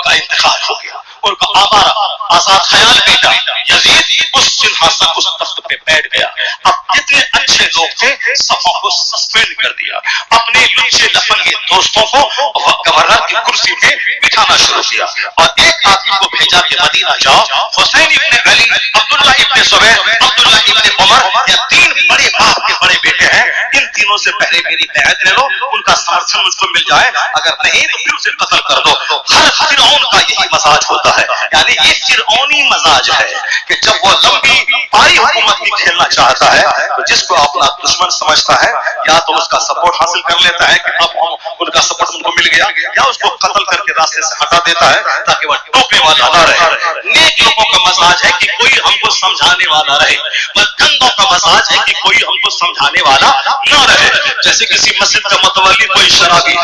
کا انتقال ہو گیا، ان کا آوارہ آزاد خیال بیٹا یزید اس سنہاسن، اس تخت پہ بیٹھ گیا۔ اب جتنے اچھے لوگ تھے سبوں کو سسپینڈ کر دیا، اپنے لچے لفنگے دوستوں کو گورنر کی کرسی پہ بٹھانا شروع کیا، اور ایک آدمی کو بھیجا کہ مدینہ جاؤ، حسین ابن علی، عبداللہ ابن زبیر، عبداللہ ابن عمر، یہ تین بڑے باپ کے بڑے بیٹے ہیں، ان تینوں سے پہلے میری بیعت لے لو، ان کا سمرتھن مجھ کو مل جائے، اگر نہیں تو پھر اسے قتل کر دو۔ ہر فرعون کا یہی مزاج ہوتا ہے، یعنی یہ فرعونی مزاج ہے کہ جب وہ لمبی بڑی حکومت بھی کھیلنا چاہتا ہے تو جس کو اپنا دشمن سمجھتا ہے یا تو اس کا سپورٹ حاصل کر لیتا ہے کہ اب ان کا سپورٹ ان کو مل گیا، یا اس کو قتل کر کے راستے سے ہٹا دیتا ہے تاکہ وہ ٹوکنے والا نہ رہے۔ نیک لوگوں کا مزاج ہے کہ کوئی ہم کو سمجھانے والا رہے، بدگندوں کا مزاج ہے کہ کوئی ہم کو سمجھانے والا نہ رہے۔ جیسے کسی مسجد کا متولی کوئی شرابی،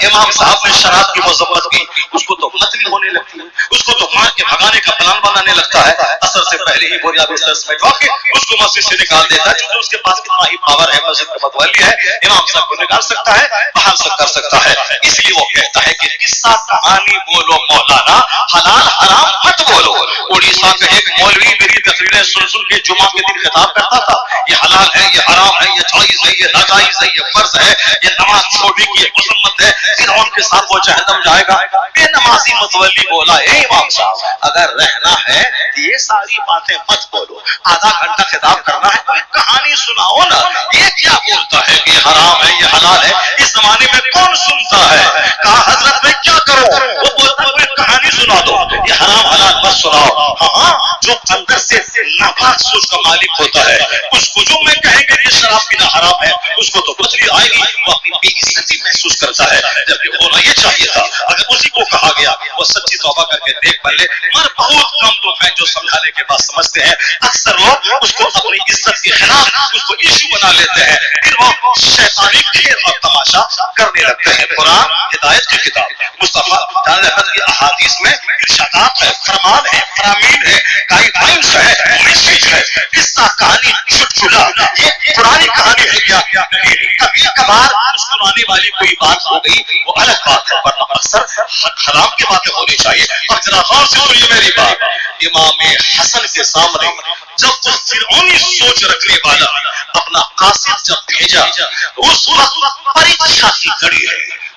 امام صاحب نے شراب کی مذمت کی، اس کو تو متلی ہونے لگتی ہے، اس کو تو مار کے بھگانے کا پلان بنانے لگتا ہے، اثر سے پہلے ہی بوریا بستر سمیٹوا کے اس کو مسجد سے نکال دیتا ہے، چونکہ اس کے پاس کتنا ہی پاور ہے، مسجد کا متولی ہے، امام صاحب کو نکال سکتا ہے، بحال کر سکتا ہے۔ اس لیے وہ کہتا ہے کہ قصہ کہانی بولو مولانا، حلال حرام مت بولو۔ اڑیسہ کا ایک مولوی میری تقریریں سن سن کے جمعہ کے دن خطاب کرتا تھا، یہ حلال ہے، یہ حرام ہے، یہ جائز ہے، یہ ناجائز ہے، یہ فرض ہے، یہ نماز چھوڑنے کی ایک مذمت ہے، فرعون کے ساتھ وہ جہنم جائے گا۔ بے نمازی متولی بولا، اے امام صاحب اگر رہنا ہے تو یہ ساری باتیں مت بولو، آدھا گھنٹہ خطاب کرنا ہے، کوئی کہانی سناؤ نا۔ یہ کیا بولتا ہے کہ یہ حرام ہے، یہ حلال ہے، اس زمانے میں کون سنتا ہے؟ کہا حضرت میں کیا کروں؟ وہ بولتا ہے کوئی کہانی سنا دو، یہ حرام حلال مت سناؤ۔ ہاں جو اندر سے ناپاک سوچ کا مالک ہوتا ہے اس کو جو میں کہیں گے کہ شراب پینا حرام ہے، اس کو تو بتلی آئے گی، وہ اپنی بے عزتی محسوس کرتا ہے، جبکہ ہونا یہ چاہیے تھا اگر اسی کو کہا گیا وہ سچی توبہ کر کے دیکھ بن لے۔ مگر بہت کم لوگ ہیں جو سمجھانے کے بعد سمجھتے ہیں، اکثر لوگ اس کو اپنی عزت کے خلاف اس کو ایشو بنا لیتے ہیں، پھر وہ شیطانی کھیل اور تماشا کرنے لگتے ہیں۔ قرآن ہدایت کی کتاب، مصطفیٰ جان احمد کی احادیث میں ارشادات ہے، فرمان ہے، فرامین ہے، گائیڈ لائنس ہے، میسیج ہے۔ قصہ کہانی چٹکلا یہ پرانی کہانی ہے کیا؟ کبھی کبھار مسکرانے والی کوئی بات ہو گئی وہ الگ بات ہے، ورنہ اکثر حرام کی باتیں ہونی چاہیے۔ اور ذرا غور سے سنیے میری بات، امام حسن کے سامنے جب وہ فرعونی سوچ رکھنے والا اپنا قاصد جب بھیجا، اس وقت پریچھا کی گھڑی ہے،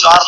4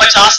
50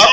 1,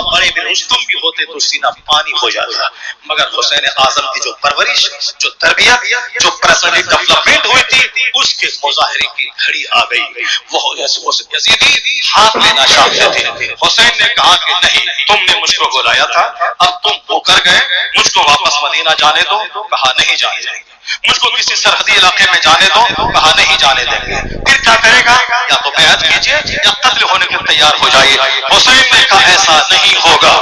وہاں بڑے بن رستم بھی ہوتے تو سینہ پانی ہو جاتا. مگر حسین اعظم کی جو پرورش، جو تربیت، جو پرسنل ڈیولپمنٹ ہوئی تھی، اس کے مظاہرے کی گھڑی آ گئی. وہ یزیدی ہاتھ لینا چاہتے تھے. حسین نے کہا کہ نہیں، تم نے مجھ کو بلایا تھا، اب تم ہو کر گئے، مجھ کو واپس مدینہ جانے دو. کہا نہیں جانے دیں گے. مجھ کو کسی سرحدی علاقے میں جانے دو. کہا نہیں جانے دیں گے. پھر کیا کرے گا؟ یا تو بیعت کیجیے یا قتل ہونے کے تیار ہو جائیے. حسین نے کہا ایسا نہیں ہوگا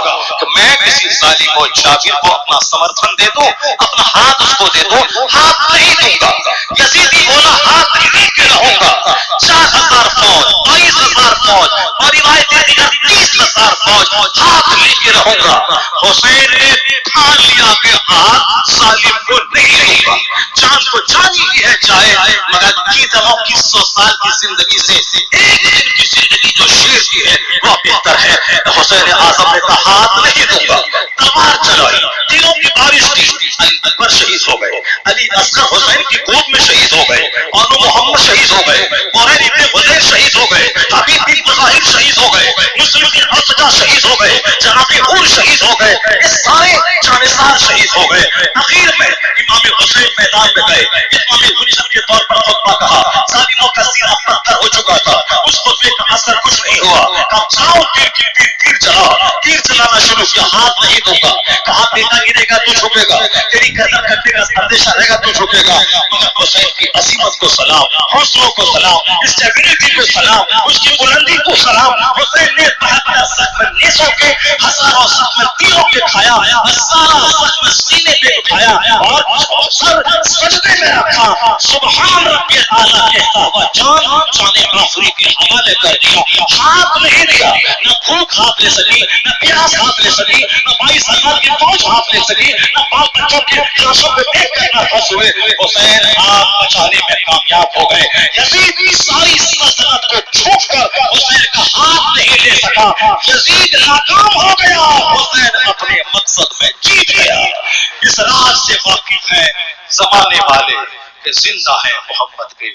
کہ میں کسی ظالم و جابر کو اپنا سمرتھن دے دوں، اپنا ہاتھ اس کو دے دوں. ہاتھ نہیں دوں گا. یزیدی بولا ہاتھ نہیں کے رہوں گا. 4,000 فوج، 22,000 فوج اور روایتیں دیگر 30,000 فوج، ہاتھ لے کے رہوں گا. حسین نے ٹھان لیا کہ ہاتھ ظالم کو نہیں دوں گا. جان کو جانی ہی ہے جائے، مگر کی طرح 2100 سال کی زندگی سے ایک دن کی زندگی جو شیر کی ہے وہ بہتر ہے. حسین اعظم نے کہا ہاتھ نہیں دوں گا. تلوار چلائی، تیروں کی بارش کی. علی اکبر شہید ہو گئے، علی اصغر حسین کی گود میں شہید ہو گئے، بانو محمد شہید ہو گئے، قرین ابن غزیر شہید ہو گئے، حبیب بن مظاہر شہید ہو گئے، مسلم بن ارتجا شہید ہو گئے، جناب حور شہید ہو گئے. یہ سارے جانثار شہید ہو گئے. اخیر میں امام حسین میدان میں گئے. امام حجت کے طور پر خطبہ کہا. ظالموں کا سینہ پتھر ہو چکا تھا. اس خطبے کا اثر کچھ نہیں ہوا. کہا جاؤ تیر چلا. تیر چلانا شروع کیا. ہاتھ نہیں دوں گا. کہا بیٹا گرے گا تو جھکے گا، تیری قدر کرنے کا اندیشہ رہے گا تو جھکے گا. مگر حسین کی عظمت کو سلام، حوصلوں کو سلام، اسٹیبلٹی کو سلام، اس کی بلندی کو سلام. حسین نے 72 زخم نیزوں کے، ہزاروں زخم تیروں کے کھایا، ہزاروں زخم سینے پہ اٹھایا اور سر سجدے میں رکھا. سبحان ربی اعلیٰ کہتا ہوا جان آخری کے حوالے کر دیا. ہاتھ نہیں دیا. نہ بھوک ہاتھ لے سکی، نہ پیاس ہاتھ لے سکی، نہ 22,000 کی فوج ہاتھ لے سکی، نہ بال بچوں کے لاشوں پہ دیکھ کر نہ پھنس ہوئے. حسین آپ بچانے میں کامیاب ہو گئے. یزید کی ساری سلطنت کو چھوپ کر حسین کا ہاتھ نہیں لے سکا. یزید ناکام ہو گیا، حسین اپنے مقصد میں جیت گیا. اس راز سے واقف ہے زمانے والے کہ زندہ ہے محمد کے